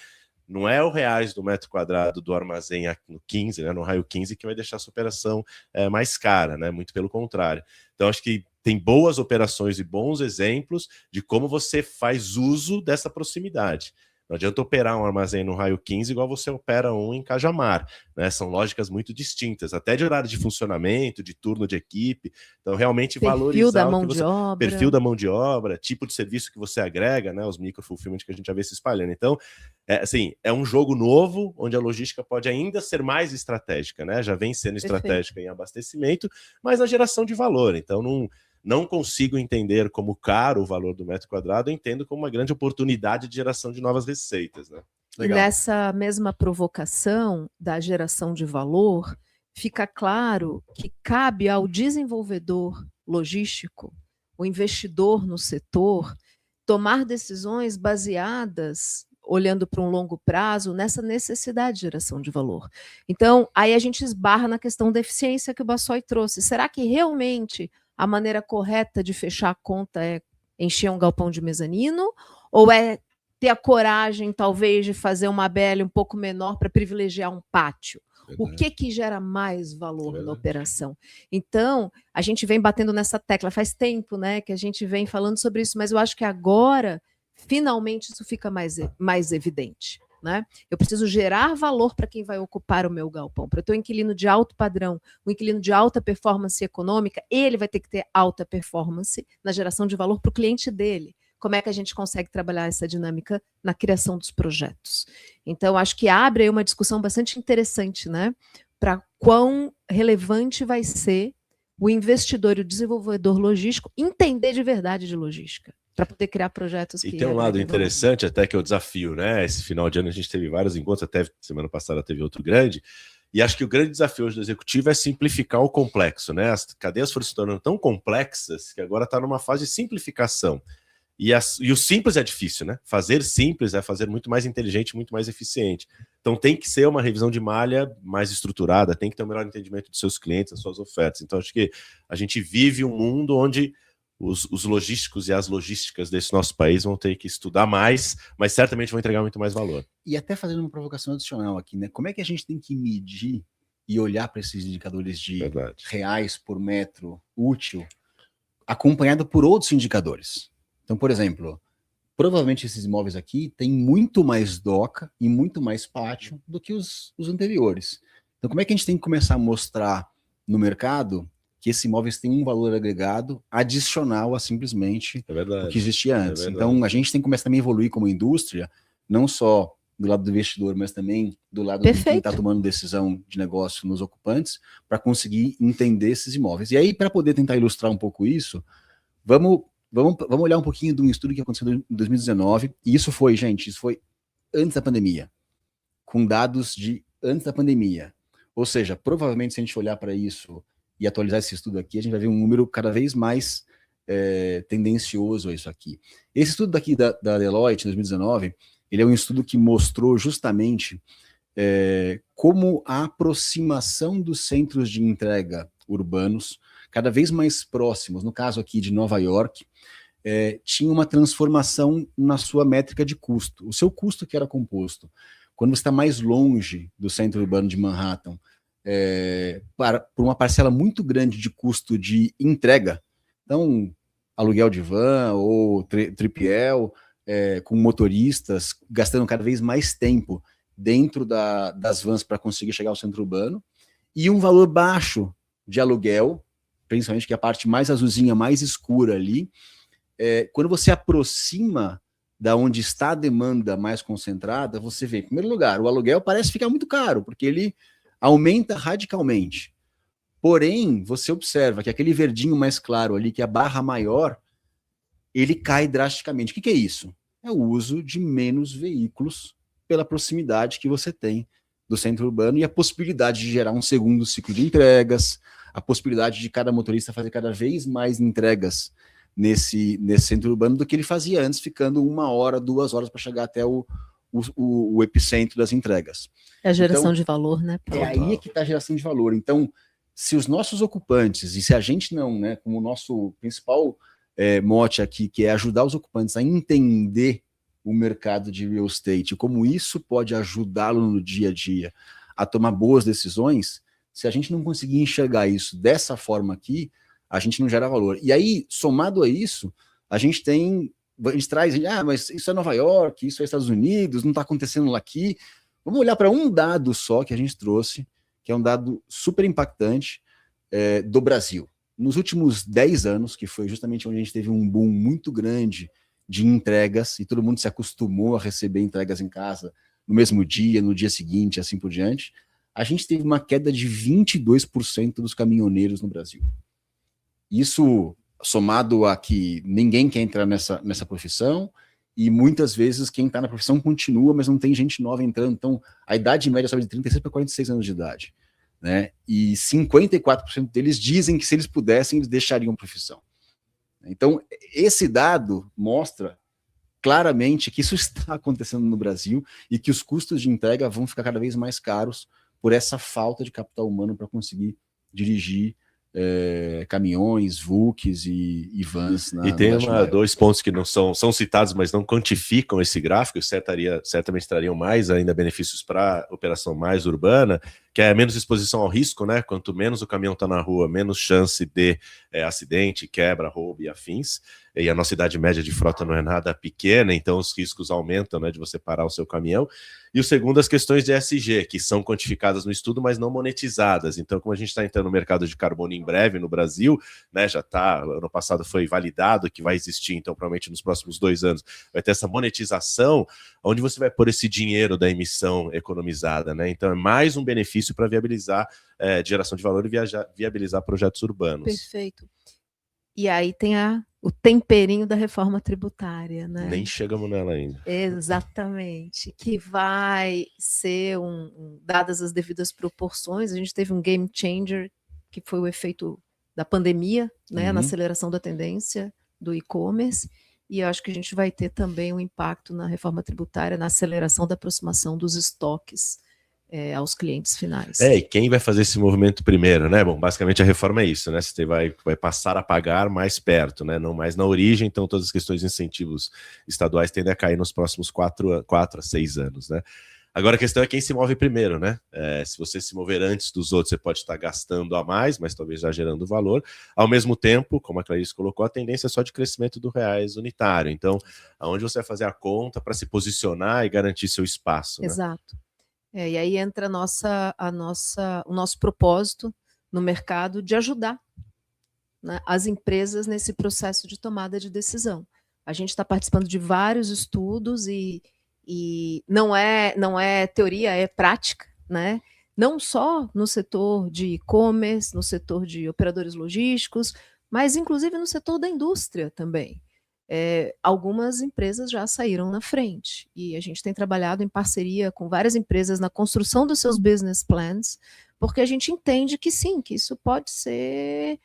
A: não é o reais do metro quadrado do armazém no 15, né, no raio 15, que vai deixar a sua operação mais cara, né? Muito pelo contrário. Então, acho que tem boas operações e bons exemplos de como você faz uso dessa proximidade. Não adianta operar um armazém no raio 15 igual você opera um em Cajamar, né? São lógicas muito distintas, até de horário de funcionamento, de turno de equipe. Então, realmente valorizar perfil da mão de obra, tipo de serviço que você agrega, né? Os micro-fulfillment que a gente já vê se espalhando. Então, assim, é um jogo novo, onde a logística pode ainda ser mais estratégica, né? Já vem sendo estratégica em abastecimento, mas na geração de valor. Então, não consigo entender como caro o valor do metro quadrado, entendo como uma grande oportunidade de geração de novas receitas. Né?
B: Legal. E nessa mesma provocação da geração de valor, fica claro que cabe ao desenvolvedor logístico o investidor no setor tomar decisões baseadas, olhando para um longo prazo, nessa necessidade de geração de valor. Então, aí a gente esbarra na questão da eficiência que o Bassoi trouxe. Será que realmente a maneira correta de fechar a conta é encher um galpão de mezanino? Ou é ter a coragem, talvez, de fazer uma ABL um pouco menor para privilegiar um pátio? O que gera mais valor na operação? Então, a gente vem batendo nessa tecla, faz tempo, né, que a gente vem falando sobre isso, mas eu acho que agora, finalmente, isso fica mais evidente. Né? Eu preciso gerar valor para quem vai ocupar o meu galpão. Para eu ter um inquilino de alto padrão, um inquilino de alta performance econômica, ele vai ter que ter alta performance na geração de valor para o cliente dele. Como é que a gente consegue trabalhar essa dinâmica na criação dos projetos? Então, acho que abre aí uma discussão bastante interessante, né? Para quão relevante vai ser o investidor e o desenvolvedor logístico entender de verdade de logística, para poder criar projetos que...
D: E tem um lado interessante até que é o desafio, né? Esse final de ano a gente teve vários encontros, até semana passada teve outro grande, e acho que o grande desafio hoje do executivo é simplificar o complexo, né? As cadeias foram se tornando tão complexas que agora está numa fase de simplificação. E o simples é difícil, né? Fazer simples é fazer muito mais inteligente, muito mais eficiente. Então tem que ser uma revisão de malha mais estruturada, tem que ter um melhor entendimento dos seus clientes, das suas ofertas. Então acho que a gente vive um mundo onde os logísticos e as logísticas desse nosso país vão ter que estudar mais, mas certamente vão entregar muito mais valor.
C: E até fazendo uma provocação adicional aqui, né? Como é que a gente tem que medir e olhar para esses indicadores de reais por metro útil, acompanhado por outros indicadores? Então, por exemplo, provavelmente esses imóveis aqui têm muito mais doca e muito mais pátio do que os anteriores. Então, como é que a gente tem que começar a mostrar no mercado que esses imóveis têm um valor agregado adicional a simplesmente o que existia antes? Então, a gente tem que começar também a evoluir como indústria, não só do lado do investidor, mas também do lado de quem está tomando decisão de negócio nos ocupantes, para conseguir entender esses imóveis. E aí, para poder tentar ilustrar um pouco isso, vamos olhar um pouquinho de um estudo que aconteceu em 2019, e isso foi antes da pandemia, com dados de antes da pandemia. Ou seja, provavelmente se a gente olhar para isso e atualizar esse estudo aqui, a gente vai ver um número cada vez mais tendencioso a isso aqui. Esse estudo daqui da Deloitte, 2019, ele é um estudo que mostrou justamente como a aproximação dos centros de entrega urbanos, cada vez mais próximos, no caso aqui de Nova York, tinha uma transformação na sua métrica de custo. O seu custo que era composto, quando você está mais longe do centro urbano de Manhattan, por uma parcela muito grande de custo de entrega, então aluguel de van ou tripiel, com motoristas, gastando cada vez mais tempo dentro das vans para conseguir chegar ao centro urbano, e um valor baixo de aluguel, principalmente que é a parte mais azulzinha, mais escura ali, quando você aproxima da onde está a demanda mais concentrada, você vê, em primeiro lugar, o aluguel parece ficar muito caro, porque ele aumenta radicalmente. Porém, você observa que aquele verdinho mais claro ali, que é a barra maior, ele cai drasticamente. O que é isso? É o uso de menos veículos pela proximidade que você tem do centro urbano e a possibilidade de gerar um segundo ciclo de entregas, a possibilidade de cada motorista fazer cada vez mais entregas nesse centro urbano do que ele fazia antes, ficando 1 hora, 2 horas para chegar até o epicentro das entregas.
B: É a geração de valor, né?
C: Aí que está a geração de valor. Então, se os nossos ocupantes, e se a gente não, né, como o nosso principal mote aqui, que é ajudar os ocupantes a entender o mercado de real estate, como isso pode ajudá-lo no dia a dia a tomar boas decisões, se a gente não conseguir enxergar isso dessa forma aqui, a gente não gera valor. E aí, somado a isso, a gente traz, mas isso é Nova York, isso é Estados Unidos, não está acontecendo lá aqui. Vamos olhar para um dado só que a gente trouxe, que é um dado super impactante do Brasil. Nos últimos 10 anos, que foi justamente onde a gente teve um boom muito grande de entregas, e todo mundo se acostumou a receber entregas em casa no mesmo dia, no dia seguinte, assim por diante, a gente teve uma queda de 22% dos caminhoneiros no Brasil. Isso somado a que ninguém quer entrar nessa profissão, e muitas vezes quem está na profissão continua, mas não tem gente nova entrando. Então, a idade média sobe de 36 para 46 anos de idade. Né? E 54% deles dizem que se eles pudessem, eles deixariam a profissão. Então, esse dado mostra claramente que isso está acontecendo no Brasil e que os custos de entrega vão ficar cada vez mais caros por essa falta de capital humano para conseguir dirigir caminhões, VUCs e vans.
D: E tem dois pontos que não são citados, mas não quantificam esse gráfico, certamente trariam mais ainda benefícios para a operação mais urbana, que é menos exposição ao risco, né? Quanto menos o caminhão está na rua, menos chance de acidente, quebra, roubo e afins. E a nossa idade média de frota não é nada pequena, então os riscos aumentam, né, de você parar o seu caminhão. E o segundo, as questões de ESG, que são quantificadas no estudo, mas não monetizadas. Então, como a gente está entrando no mercado de carbono em breve no Brasil, né, já está, ano passado foi validado que vai existir, então provavelmente nos próximos 2 anos vai ter essa monetização, onde você vai pôr esse dinheiro da emissão economizada, né? Então é mais um benefício para viabilizar geração de valor e viabilizar projetos urbanos.
B: Perfeito. E aí tem o temperinho da reforma tributária, né?
D: Nem chegamos nela ainda.
B: Exatamente, que vai ser, dadas as devidas proporções, a gente teve um game changer, que foi o efeito da pandemia, né, na aceleração da tendência do e-commerce, e eu acho que a gente vai ter também um impacto na reforma tributária, na aceleração da aproximação dos estoques aos clientes finais.
D: E quem vai fazer esse movimento primeiro, né? Bom, basicamente a reforma é isso, né? Você vai passar a pagar mais perto, né? Não mais na origem, então todas as questões de incentivos estaduais tendem a cair nos próximos 4 a 6 anos, né? Agora a questão é quem se move primeiro, né? Se você se mover antes dos outros, você pode estar gastando a mais, mas talvez já gerando valor. Ao mesmo tempo, como a Clarice colocou, a tendência é só de crescimento do reais unitário. Então, aonde você vai fazer a conta para se posicionar e garantir seu espaço, né?
B: Exato. E aí entra o nosso propósito no mercado de ajudar, né, as empresas nesse processo de tomada de decisão. A gente está participando de vários estudos e não é teoria, é prática, né? Não só no setor de e-commerce, no setor de operadores logísticos, mas inclusive no setor da indústria também. Algumas empresas já saíram na frente e a gente tem trabalhado em parceria com várias empresas na construção dos seus business plans, porque a gente entende que sim, que isso pode ser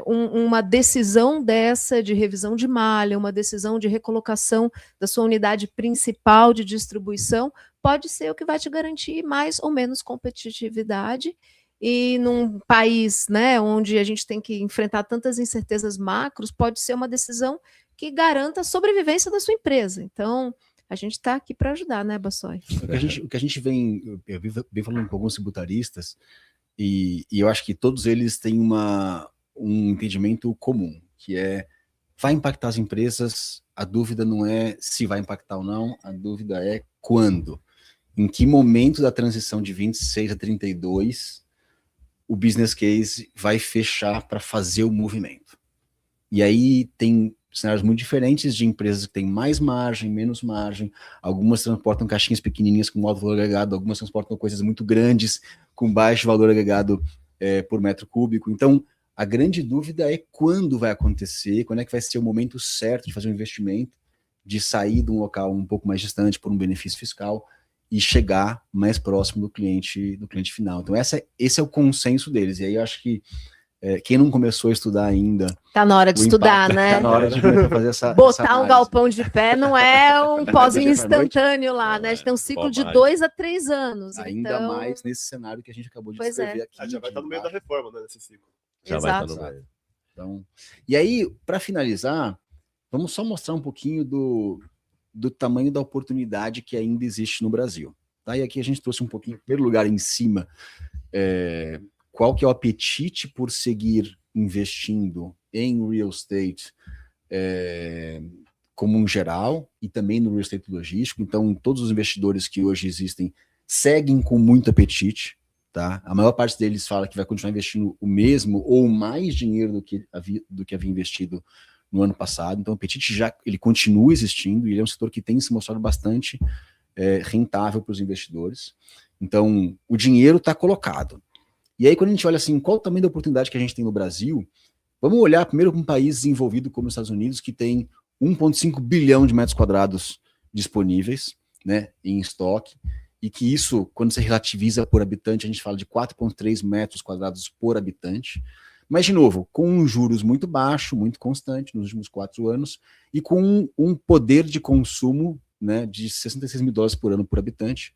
B: uma decisão dessa de revisão de malha, uma decisão de recolocação da sua unidade principal de distribuição, pode ser o que vai te garantir mais ou menos competitividade. E num país, né, onde a gente tem que enfrentar tantas incertezas macros, pode ser uma decisão que garanta a sobrevivência da sua empresa. Então, a gente está aqui para ajudar, né, Bassoi?
C: O que a gente vem falando com alguns tributaristas, e eu acho que todos eles têm um entendimento comum, que vai impactar as empresas, a dúvida não é se vai impactar ou não, a dúvida é quando. Em que momento da transição de 26 a 32 o business case vai fechar para fazer o movimento. E aí tem cenários muito diferentes de empresas que têm mais margem, menos margem, algumas transportam caixinhas pequenininhas com alto valor agregado, algumas transportam coisas muito grandes com baixo valor agregado por metro cúbico. Então, a grande dúvida é quando vai acontecer, quando é que vai ser o momento certo de fazer um investimento, de sair de um local um pouco mais distante por um benefício fiscal e chegar mais próximo do cliente final. Então, esse é o consenso deles. E aí eu acho que quem não começou a estudar ainda...
B: Está na hora de estudar, né?
C: Está na hora de fazer essa
B: botar um galpão de pé não é um pozinho instantâneo lá, né? A gente tem um ciclo de 2 a 3 anos.
C: Ainda
B: então...
C: mais nesse cenário que a gente acabou de descrever aqui.
A: Já vai estar no meio da reforma, né, nesse ciclo.
D: Já vai estar no meio.
C: Então, e aí, para finalizar, vamos só mostrar um pouquinho do tamanho da oportunidade que ainda existe no Brasil. Tá? E aqui a gente trouxe um pouquinho, em primeiro lugar, em cima, qual que é o apetite por seguir investindo em real estate como um geral, e também no real estate logístico. Então, todos os investidores que hoje existem seguem com muito apetite. Tá? A maior parte deles fala que vai continuar investindo o mesmo ou mais dinheiro do que havia investido no ano passado. Então, o apetite ele continua existindo e ele é um setor que tem se mostrado bastante rentável para os investidores. Então, o dinheiro está colocado. E aí, quando a gente olha assim, qual o tamanho da oportunidade que a gente tem no Brasil, vamos olhar primeiro para um país desenvolvido como os Estados Unidos, que tem 1,5 bilhão de metros quadrados disponíveis, né, em estoque, e que isso, quando você relativiza por habitante, a gente fala de 4,3 metros quadrados por habitante. Mas, de novo, com um juros muito baixo, muito constante nos últimos 4 anos, e com um poder de consumo, né, de $66 mil por ano por habitante,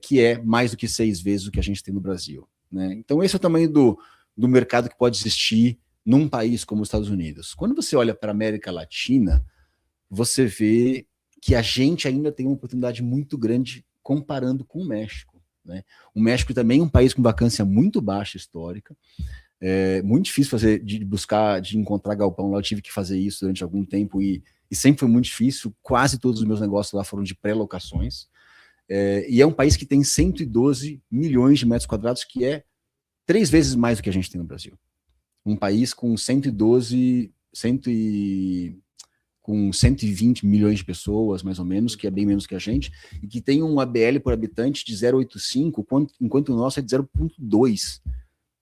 C: que é mais do que 6 vezes o que a gente tem no Brasil. Né? Então, esse é o tamanho do mercado que pode existir num país como os Estados Unidos. Quando você olha para a América Latina, você vê que a gente ainda tem uma oportunidade muito grande comparando com o México. Né? O México também é um país com vacância muito baixa histórica, muito difícil de encontrar galpão lá. Eu tive que fazer isso durante algum tempo e sempre foi muito difícil. Quase todos os meus negócios lá foram de pré-locações. E é um país que tem 112 milhões de metros quadrados, que é 3 vezes mais do que a gente tem no Brasil. Um país com 120 milhões de pessoas, mais ou menos, que é bem menos que a gente, e que tem um ABL por habitante de 0,85, enquanto o nosso é de 0,2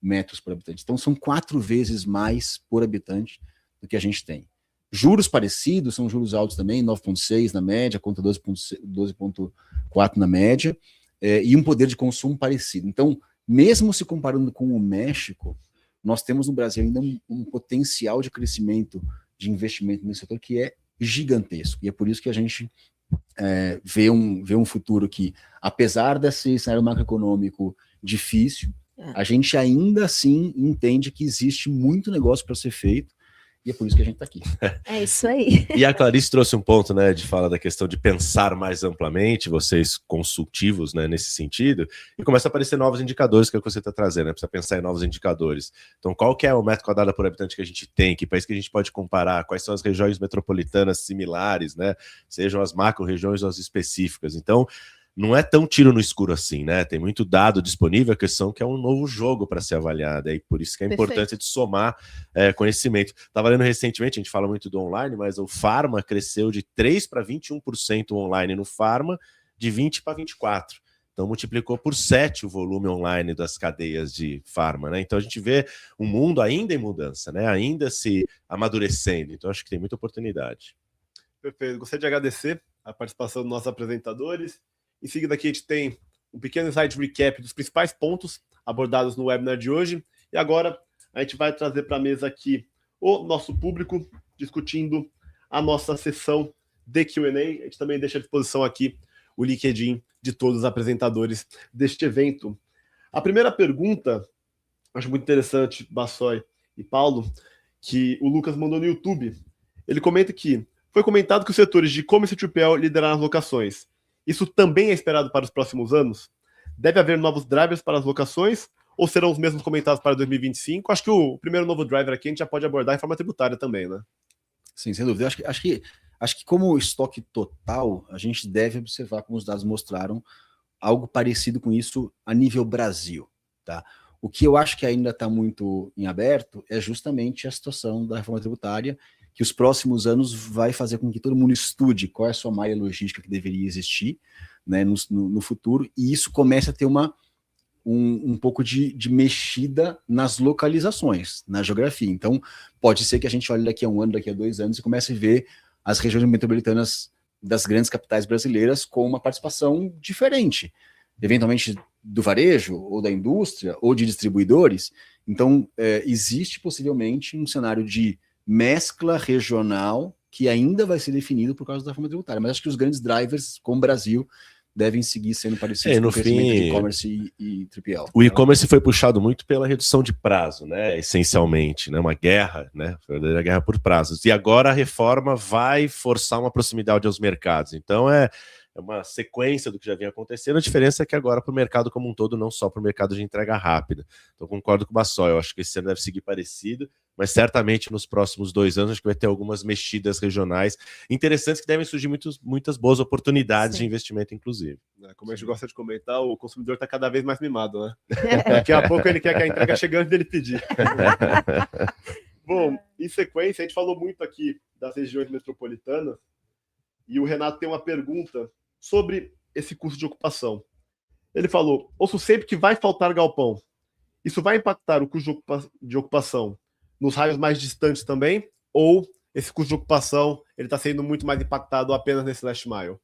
C: metros por habitante. Então, são 4 vezes mais por habitante do que a gente tem. Juros parecidos, são juros altos também, 9,6 na média, conta 12,4 na média, e um poder de consumo parecido. Então, mesmo se comparando com o México, nós temos no Brasil ainda um potencial de crescimento de investimento nesse setor que é gigantesco. E é por isso que a gente vê um futuro que, apesar desse cenário macroeconômico difícil, a gente ainda assim entende que existe muito negócio para ser feito, e é por isso que a gente está aqui.
B: É isso aí.
D: E a Clarice trouxe um ponto, né, de falar da questão de pensar mais amplamente, vocês consultivos, né, nesse sentido, e começa a aparecer novos indicadores, que é o que você está trazendo, né, precisa pensar em novos indicadores. Então, qual que é o metro quadrado por habitante que a gente tem, que país que a gente pode comparar, quais são as regiões metropolitanas similares, né, sejam as macro-regiões ou as específicas. Então, não é tão tiro no escuro assim, né? Tem muito dado disponível, a questão que é um novo jogo para ser avaliado, e por isso que é a importância de somar conhecimento. Estava lendo recentemente, a gente fala muito do online, mas o Pharma cresceu de 3% para 21% online no Pharma, de 20% para 24%. Então multiplicou por 7 o volume online das cadeias de Pharma, né? Então a gente vê um mundo ainda em mudança, né? Ainda se amadurecendo. Então acho que tem muita oportunidade.
A: Perfeito. Gostaria de agradecer a participação dos nossos apresentadores. Em seguida aqui a gente tem um pequeno slide recap dos principais pontos abordados no webinar de hoje. E agora a gente vai trazer para a mesa aqui o nosso público discutindo a nossa sessão de Q&A. A gente também deixa à disposição aqui o LinkedIn de todos os apresentadores deste evento. A primeira pergunta, acho muito interessante, Bassoi e Paulo, que o Lucas mandou no YouTube. Ele comenta que foi comentado que os setores de e-commerce e 3PL lideraram as locações. Isso também é esperado para os próximos anos? Deve haver novos drivers para as locações ou serão os mesmos comentados para 2025? Acho que o primeiro novo driver aqui a gente já pode abordar em forma tributária também, né?
C: Sim, sem dúvida. Acho que como estoque total, a gente deve observar, como os dados mostraram, algo parecido com isso a nível Brasil. Tá? O que eu acho que ainda está muito em aberto é justamente a situação da reforma tributária, que os próximos anos vai fazer com que todo mundo estude qual é a sua malha logística que deveria existir, né, no futuro, e isso começa a ter um pouco de mexida nas localizações, na geografia. Então, pode ser que a gente olhe daqui a 1 ano, daqui a 2 anos, e comece a ver as regiões metropolitanas das grandes capitais brasileiras com uma participação diferente, eventualmente do varejo, ou da indústria, ou de distribuidores. Então, existe possivelmente um cenário de mescla regional que ainda vai ser definido por causa da reforma tributária. Mas acho que os grandes drivers, como o Brasil, devem seguir sendo parecidos com o crescimento de e-commerce e 3PL.
D: O e-commerce foi puxado muito pela redução de prazo, né? Essencialmente, né? Uma guerra, né? A guerra por prazos. E agora a reforma vai forçar uma proximidade aos mercados. Então é uma sequência do que já vinha acontecendo. A diferença é que agora para o mercado como um todo, não só para o mercado de entrega rápida. Então concordo com o Bassoi, eu acho que esse ano deve seguir parecido, mas certamente nos próximos 2 anos acho que vai ter algumas mexidas regionais interessantes que devem surgir muitas boas oportunidades de investimento, inclusive.
A: Como a gente gosta de comentar, o consumidor está cada vez mais mimado, né? Daqui a pouco ele quer que a entrega chegue antes dele pedir. Bom, em sequência, a gente falou muito aqui das regiões metropolitanas e o Renato tem uma pergunta sobre esse custo de ocupação. Ele falou, ouço sempre que vai faltar galpão. Isso vai impactar o custo de ocupação nos raios mais distantes também? Ou esse custo de ocupação ele está sendo muito mais impactado apenas nesse last mile?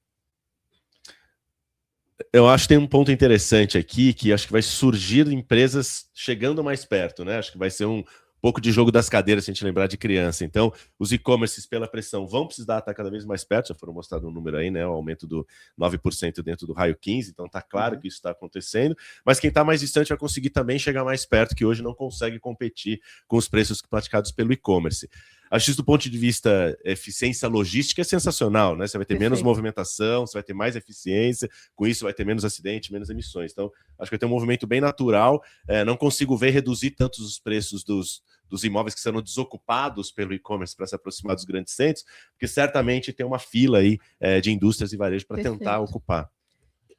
D: Eu acho que tem um ponto interessante aqui, que acho que vai surgir empresas chegando mais perto, né? Acho que vai ser um pouco de jogo das cadeiras, se a gente lembrar de criança. Então, os e-commerces, pela pressão, vão precisar estar cada vez mais perto, já foram mostrado um número aí, né, o aumento do 9% dentro do raio 15, então tá claro que isso está acontecendo, mas quem está mais distante vai conseguir também chegar mais perto, que hoje não consegue competir com os preços praticados pelo e-commerce. Acho que isso do ponto de vista eficiência logística é sensacional, né? Você vai ter menos movimentação, você vai ter mais eficiência, com isso vai ter menos acidente, menos emissões. Então, acho que vai ter um movimento bem natural. Não consigo ver reduzir tantos os preços dos imóveis que serão desocupados pelo e-commerce para se aproximar dos grandes centros, porque certamente tem uma fila aí de indústrias e varejo para tentar ocupar.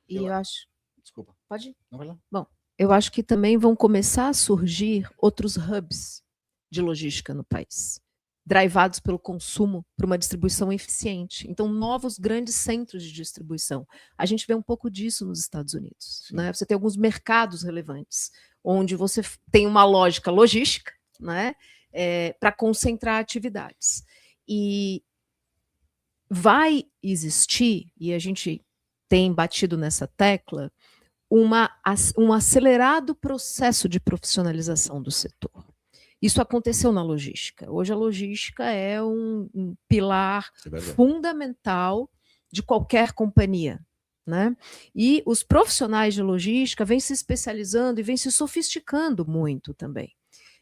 B: E eu acho...
C: Desculpa.
B: Pode ir?
C: Não vai lá.
B: Bom, eu acho que também vão começar a surgir outros hubs de logística no país, drivados pelo consumo para uma distribuição eficiente. Então, novos grandes centros de distribuição. A gente vê um pouco disso nos Estados Unidos. Né? Você tem alguns mercados relevantes, onde você tem uma lógica logística, né, para concentrar atividades. E vai existir, e a gente tem batido nessa tecla, um acelerado processo de profissionalização do setor. Isso aconteceu na logística. Hoje a logística é um pilar fundamental de qualquer companhia, né? E os profissionais de logística vêm se especializando e vêm se sofisticando muito também.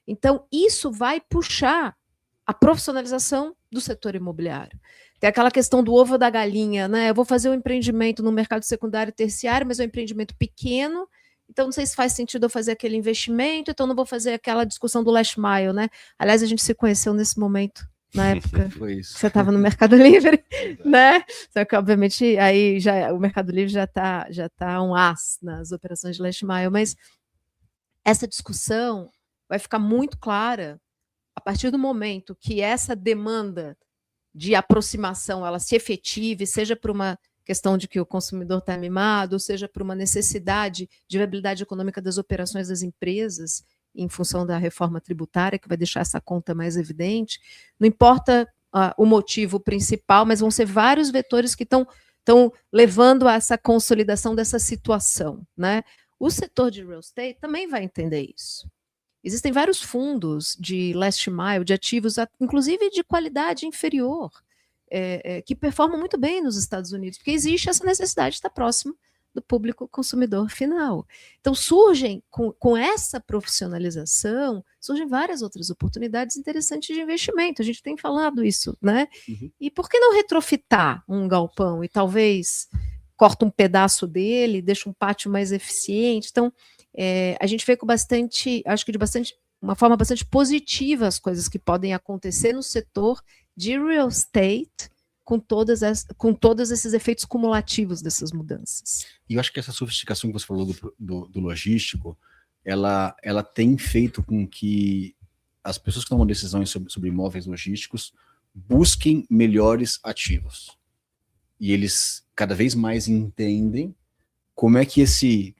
B: Então, isso vai puxar a profissionalização do setor imobiliário. Tem aquela questão do ovo ou da galinha, né? Eu vou fazer um empreendimento no mercado secundário e terciário, mas é um empreendimento pequeno, então não sei se faz sentido eu fazer aquele investimento, então não vou fazer aquela discussão do last mile, né? Aliás, a gente se conheceu nesse momento, na época
C: Foi isso.
B: você estava no Mercado Livre, né? Só que, obviamente, aí o Mercado Livre já tá um as nas operações de last mile, mas essa discussão vai ficar muito clara a partir do momento que essa demanda de aproximação ela se efetive, seja por uma questão de que o consumidor está mimado, ou seja por uma necessidade de viabilidade econômica das operações das empresas, em função da reforma tributária, que vai deixar essa conta mais evidente. Não importa o motivo principal, mas vão ser vários vetores que estão levando a essa consolidação dessa situação, né? O setor de real estate também vai entender isso. Existem vários fundos de last mile, de ativos, inclusive de qualidade inferior, que performam muito bem nos Estados Unidos, porque existe essa necessidade de estar próximo do público consumidor final. Então, surgem, com essa profissionalização, surgem várias outras oportunidades interessantes de investimento. A gente tem falado isso, né? Uhum. E por que não retrofitar um galpão e talvez corta um pedaço dele, deixa um pátio mais eficiente? Então, a gente vê com uma forma bastante positiva as coisas que podem acontecer no setor de real estate, com todos esses efeitos cumulativos dessas mudanças.
C: E eu acho que essa sofisticação que você falou do logístico, ela tem feito com que as pessoas que tomam decisões sobre imóveis logísticos busquem melhores ativos. E eles cada vez mais entendem como é que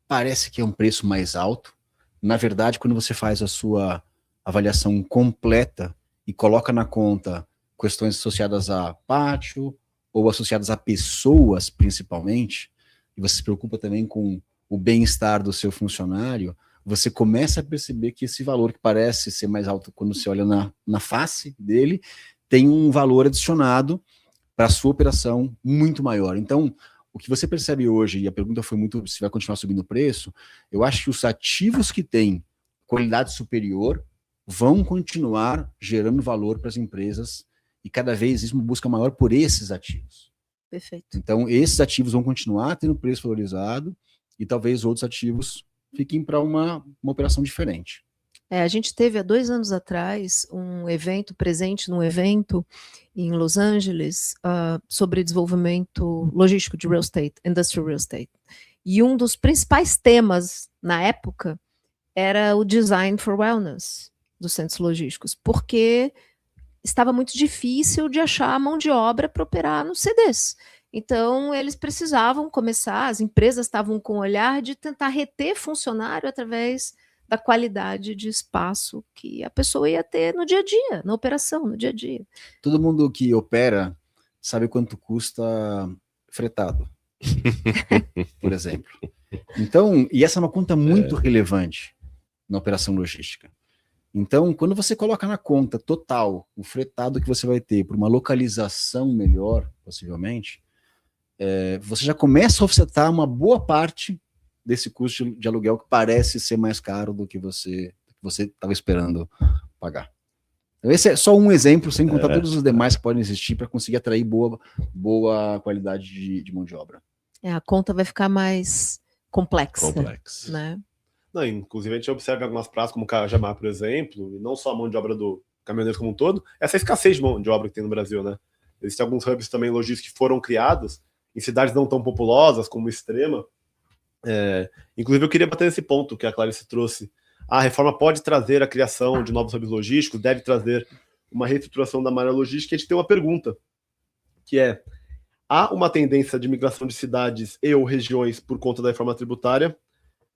C: parece que é um preço mais alto. Na verdade, quando você faz a sua avaliação completa e coloca na conta questões associadas a pátio ou associadas a pessoas, principalmente, e você se preocupa também com o bem-estar do seu funcionário, você começa a perceber que esse valor que parece ser mais alto quando você olha na face dele, tem um valor adicionado para a sua operação muito maior. Então, o que você percebe hoje, e a pergunta foi muito se vai continuar subindo o preço, eu acho que os ativos que têm qualidade superior vão continuar gerando valor para as empresas e cada vez existe uma busca maior por esses ativos.
B: Perfeito.
C: Então, esses ativos vão continuar tendo preço valorizado e talvez outros ativos fiquem para uma operação diferente.
B: A gente teve há 2 anos atrás presente num evento em Los Angeles sobre desenvolvimento logístico de real estate, industrial real estate. E um dos principais temas na época era o design for wellness dos centros logísticos, porque estava muito difícil de achar a mão de obra para operar nos CDs. Então, eles precisavam começar, as empresas estavam com o olhar de tentar reter funcionário através da qualidade de espaço que a pessoa ia ter no dia a dia, na operação, no dia a dia.
C: Todo mundo que opera sabe quanto custa fretado, por exemplo. Então, e essa é uma conta muito relevante na operação logística. Então, quando você coloca na conta total o fretado que você vai ter por uma localização melhor, possivelmente, você já começa a offsetar uma boa parte desse custo de aluguel que parece ser mais caro do que você estava esperando pagar. Então, esse é só um exemplo, sem contar todos os demais que podem existir para conseguir atrair boa qualidade de mão de obra.
B: A conta vai ficar mais complexa. Né?
A: Não, inclusive, a gente observa algumas praças, como o Cajamar, por exemplo, e não só a mão de obra do caminhoneiro como um todo, essa escassez de mão de obra que tem no Brasil, né? Existem alguns hubs também logísticos que foram criados em cidades não tão populosas como Extrema. Inclusive, eu queria bater nesse ponto que a Clarice trouxe. A reforma pode trazer a criação de novos hubs logísticos, deve trazer uma reestruturação da malha logística. E a gente tem uma pergunta, que é: há uma tendência de migração de cidades e ou regiões por conta da reforma tributária?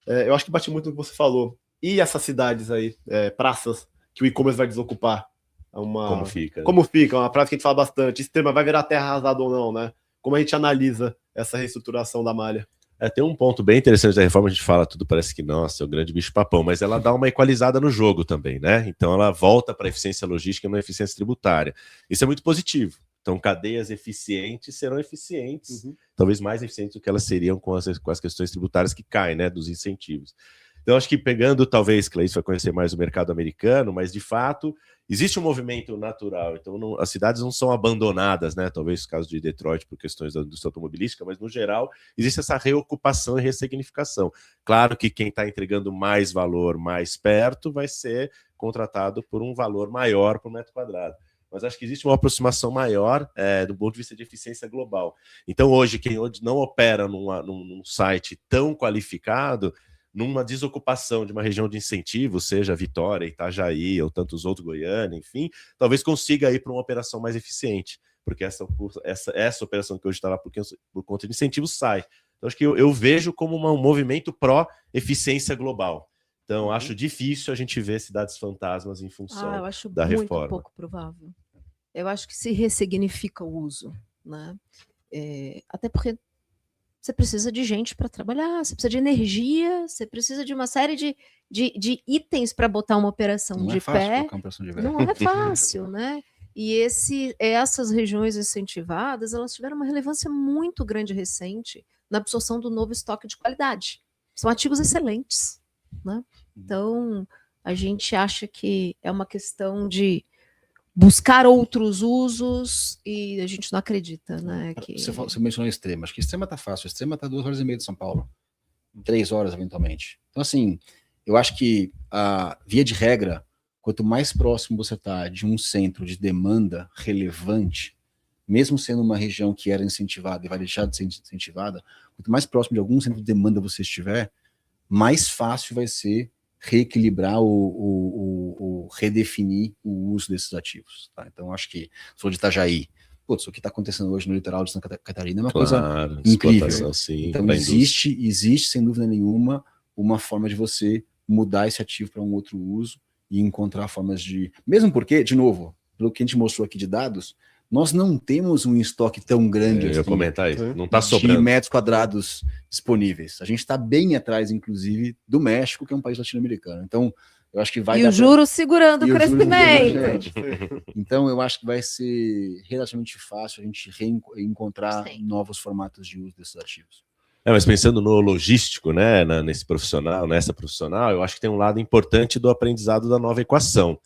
A: Eu acho que bate muito no que você falou. E essas cidades aí, praças, que o e-commerce vai desocupar?
D: Como fica?
A: Como fica? Uma praça que a gente fala bastante. Extrema, vai virar terra arrasada ou não, né? Como a gente analisa essa reestruturação da malha?
D: Tem um ponto bem interessante da reforma, a gente fala tudo, parece que, nossa, é o grande bicho-papão, mas ela dá uma equalizada no jogo também, né? Então ela volta para a eficiência logística e não a eficiência tributária. Isso é muito positivo. Então, cadeias eficientes serão eficientes, talvez mais eficientes do que elas seriam com as questões tributárias que caem, né, dos incentivos. Então, acho que pegando, talvez, Clarice vai conhecer mais o mercado americano, mas, de fato, existe um movimento natural. Então, as cidades não são abandonadas, né? Talvez no caso de Detroit, por questões da indústria automobilística, mas, no geral, existe essa reocupação e ressignificação. Claro que quem está entregando mais valor mais perto vai ser contratado por um valor maior por metro quadrado. Mas acho que existe uma aproximação maior do ponto de vista de eficiência global. Então, hoje, quem não opera num site tão qualificado, numa desocupação de uma região de incentivo, seja Vitória, Itajaí ou tantos outros, Goiânia, enfim, talvez consiga ir para uma operação mais eficiente, porque essa operação que hoje está lá por conta de incentivo sai. Então, acho que eu vejo como um movimento pró-eficiência global. Então, acho difícil a gente ver cidades fantasmas em função da reforma.
B: Eu acho muito pouco provável. Eu acho que se ressignifica o uso, né? Até porque você precisa de gente para trabalhar, você precisa de energia, você precisa de uma série de itens para botar uma operação de pé. Não é fácil, né? E essas regiões incentivadas, elas tiveram uma relevância muito grande recente na absorção do novo estoque de qualidade. São ativos excelentes, né? Então, a gente acha que é uma questão de buscar outros usos e a gente não acredita, né?
C: Você mencionou Extrema. Acho que Extrema tá fácil. Extrema tá 2h30 de São Paulo. 3 horas, eventualmente. Então, assim, eu acho que, via de regra, quanto mais próximo você tá de um centro de demanda relevante, mesmo sendo uma região que era incentivada e vai deixar de ser incentivada, quanto mais próximo de algum centro de demanda você estiver, mais fácil vai ser reequilibrar redefinir o uso desses ativos. Tá? Então, acho que, sou de Itajaí, putz, o que está acontecendo hoje no litoral de Santa Catarina é uma coisa incrível.
D: Sim,
C: então, existe, sem dúvida nenhuma, uma forma de você mudar esse ativo para um outro uso e encontrar formas de... Mesmo porque, de novo, pelo que a gente mostrou aqui de dados, nós não temos um estoque tão grande
D: eu ia comentar isso. Não está sobrando
C: de metros quadrados disponíveis. A gente está bem atrás, inclusive, do México, que é um país latino-americano. Então, eu acho que vai...
B: E o juros segurando o crescimento.
C: Então, eu acho que vai ser relativamente fácil a gente reencontrar novos formatos de uso desses ativos.
D: Mas pensando no logístico, né, nessa profissional, eu acho que tem um lado importante do aprendizado da nova equação.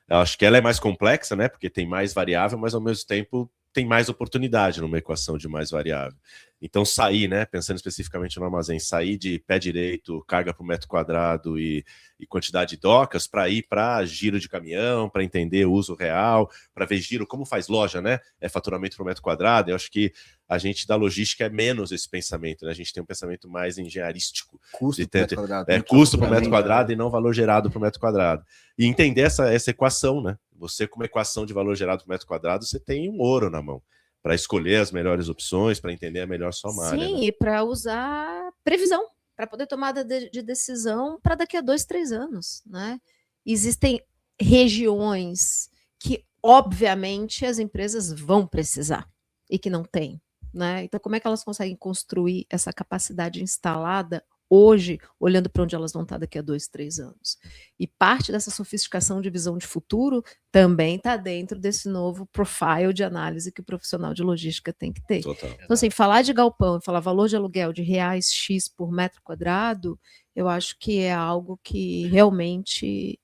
D: Eu acho que ela é mais complexa, né? Porque tem mais variável, mas ao mesmo tempo tem mais oportunidade numa equação de mais variável. Então, sair, né? Pensando especificamente no armazém, sair de pé direito, carga por metro quadrado e quantidade de docas para ir para giro de caminhão, para entender o uso real, para ver giro, como faz loja, né? É faturamento por metro quadrado. Eu acho que a gente da logística é menos esse pensamento, né? A gente tem um pensamento mais engenharístico.
C: Custo por metro quadrado.
D: Custo por metro quadrado e não valor gerado por metro quadrado. E entender essa equação, né? Você, como equação de valor gerado por metro quadrado, você tem um ouro na mão para escolher as melhores opções, para entender a melhor sua malha.
B: Sim,
D: né?
B: E para usar previsão, para poder tomar de decisão para daqui a 2, 3 anos, né? Existem regiões que, obviamente, as empresas vão precisar e que não têm, né? Então, como é que elas conseguem construir essa capacidade instalada hoje, olhando para onde elas vão estar daqui a 2, 3 anos. E parte dessa sofisticação de visão de futuro também está dentro desse novo profile de análise que o profissional de logística tem que ter.
D: Total.
B: Então, assim, falar de galpão e falar valor de aluguel de reais X por metro quadrado, eu acho que é algo que realmente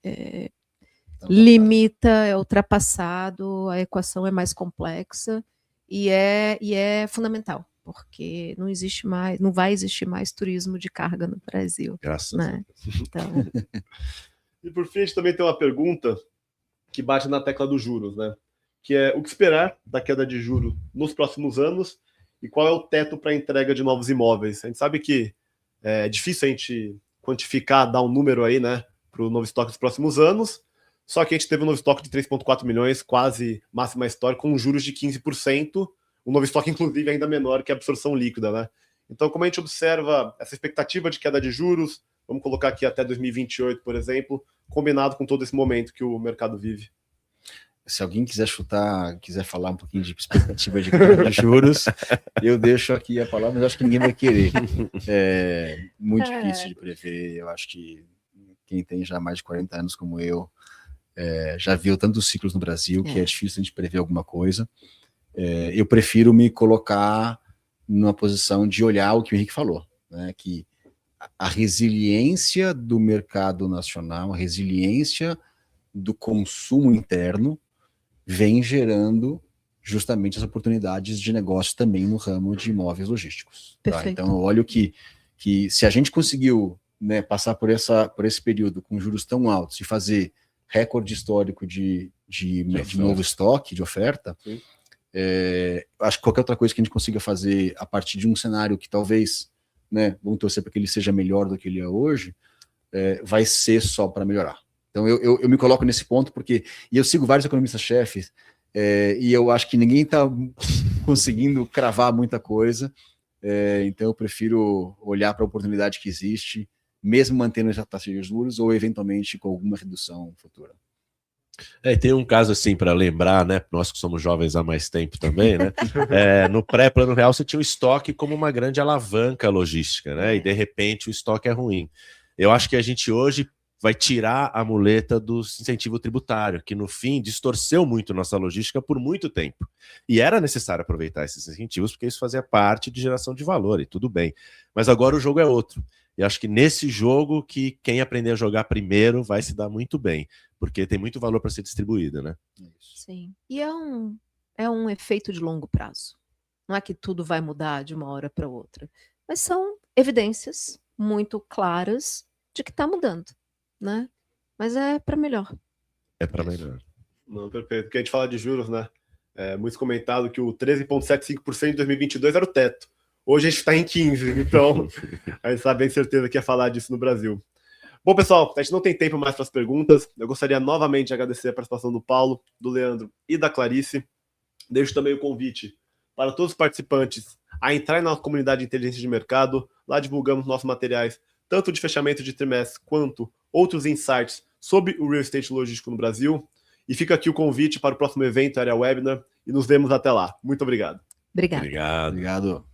B: limita, é ultrapassado, a equação é mais complexa e é fundamental, porque não existe mais, não vai existir mais turismo de carga no Brasil.
D: Graças
B: né?
D: a Deus.
B: Então,
A: E por fim, a gente também tem uma pergunta que bate na tecla dos juros, né? Que é o que esperar da queda de juros nos próximos anos e qual é o teto para a entrega de novos imóveis. A gente sabe que é difícil a gente quantificar, dar um número aí, né, para o novo estoque dos próximos anos, só que a gente teve um novo estoque de 3,4 milhões, quase máxima histórica, com juros de 15%, um novo estoque, inclusive, ainda menor que a absorção líquida, né? Então, como a gente observa essa expectativa de queda de juros, vamos colocar aqui até 2028, por exemplo, combinado com todo esse momento que o mercado vive.
C: Se alguém quiser chutar, quiser falar um pouquinho de perspectiva de queda de juros, eu deixo aqui a palavra, mas acho que ninguém vai querer. É muito difícil de prever. Eu acho que quem tem já mais de 40 anos como eu, já viu tantos ciclos no Brasil que é difícil a gente prever alguma coisa. Eu prefiro me colocar numa posição de olhar o que o Henrique falou, né, que a resiliência do mercado nacional, a resiliência do consumo interno vem gerando justamente as oportunidades de negócio também no ramo de imóveis logísticos. Tá? Então, eu olho que se a gente conseguiu, né, passar por esse período com juros tão altos e fazer recorde histórico de novo estoque, de oferta, acho que qualquer outra coisa que a gente consiga fazer a partir de um cenário que talvez, né, vamos torcer para que ele seja melhor do que ele é hoje, vai ser só para melhorar. Então eu me coloco nesse ponto porque eu sigo vários economistas-chefes e eu acho que ninguém está conseguindo cravar muita coisa, então eu prefiro olhar para a oportunidade que existe, mesmo mantendo essa taxa de juros ou eventualmente com alguma redução futura.
D: E tem um caso assim para lembrar, né? Nós que somos jovens há mais tempo também, né? No pré-plano real você tinha o estoque como uma grande alavanca logística, né? E de repente o estoque é ruim. Eu acho que a gente hoje vai tirar a muleta do incentivo tributário, que no fim distorceu muito nossa logística por muito tempo. E era necessário aproveitar esses incentivos, porque isso fazia parte de geração de valor, e tudo bem. Mas agora o jogo é outro. E acho que nesse jogo que quem aprender a jogar primeiro vai se dar muito bem, porque tem muito valor para ser distribuído, né?
B: Sim. E é um efeito de longo prazo. Não é que tudo vai mudar de uma hora para outra, mas são evidências muito claras de que está mudando, né? Mas é para melhor.
D: É para melhor.
A: Não, perfeito. Porque a gente fala de juros, né? Muito comentado que o 13,75% de 2022 era o teto. Hoje a gente está em 15%, então a gente sabe bem certeza que ia falar disso no Brasil. Bom, pessoal, a gente não tem tempo mais para as perguntas. Eu gostaria novamente de agradecer a participação do Paulo, do Leandro e da Clarice. Deixo também o convite para todos os participantes a entrar na nossa comunidade de inteligência de mercado. Lá divulgamos nossos materiais, tanto de fechamento de trimestre quanto outros insights sobre o real estate logístico no Brasil. E fica aqui o convite para o próximo evento, Area Webinar, e nos vemos até lá. Muito obrigado.
B: Obrigada.
D: Obrigado.
C: Obrigado.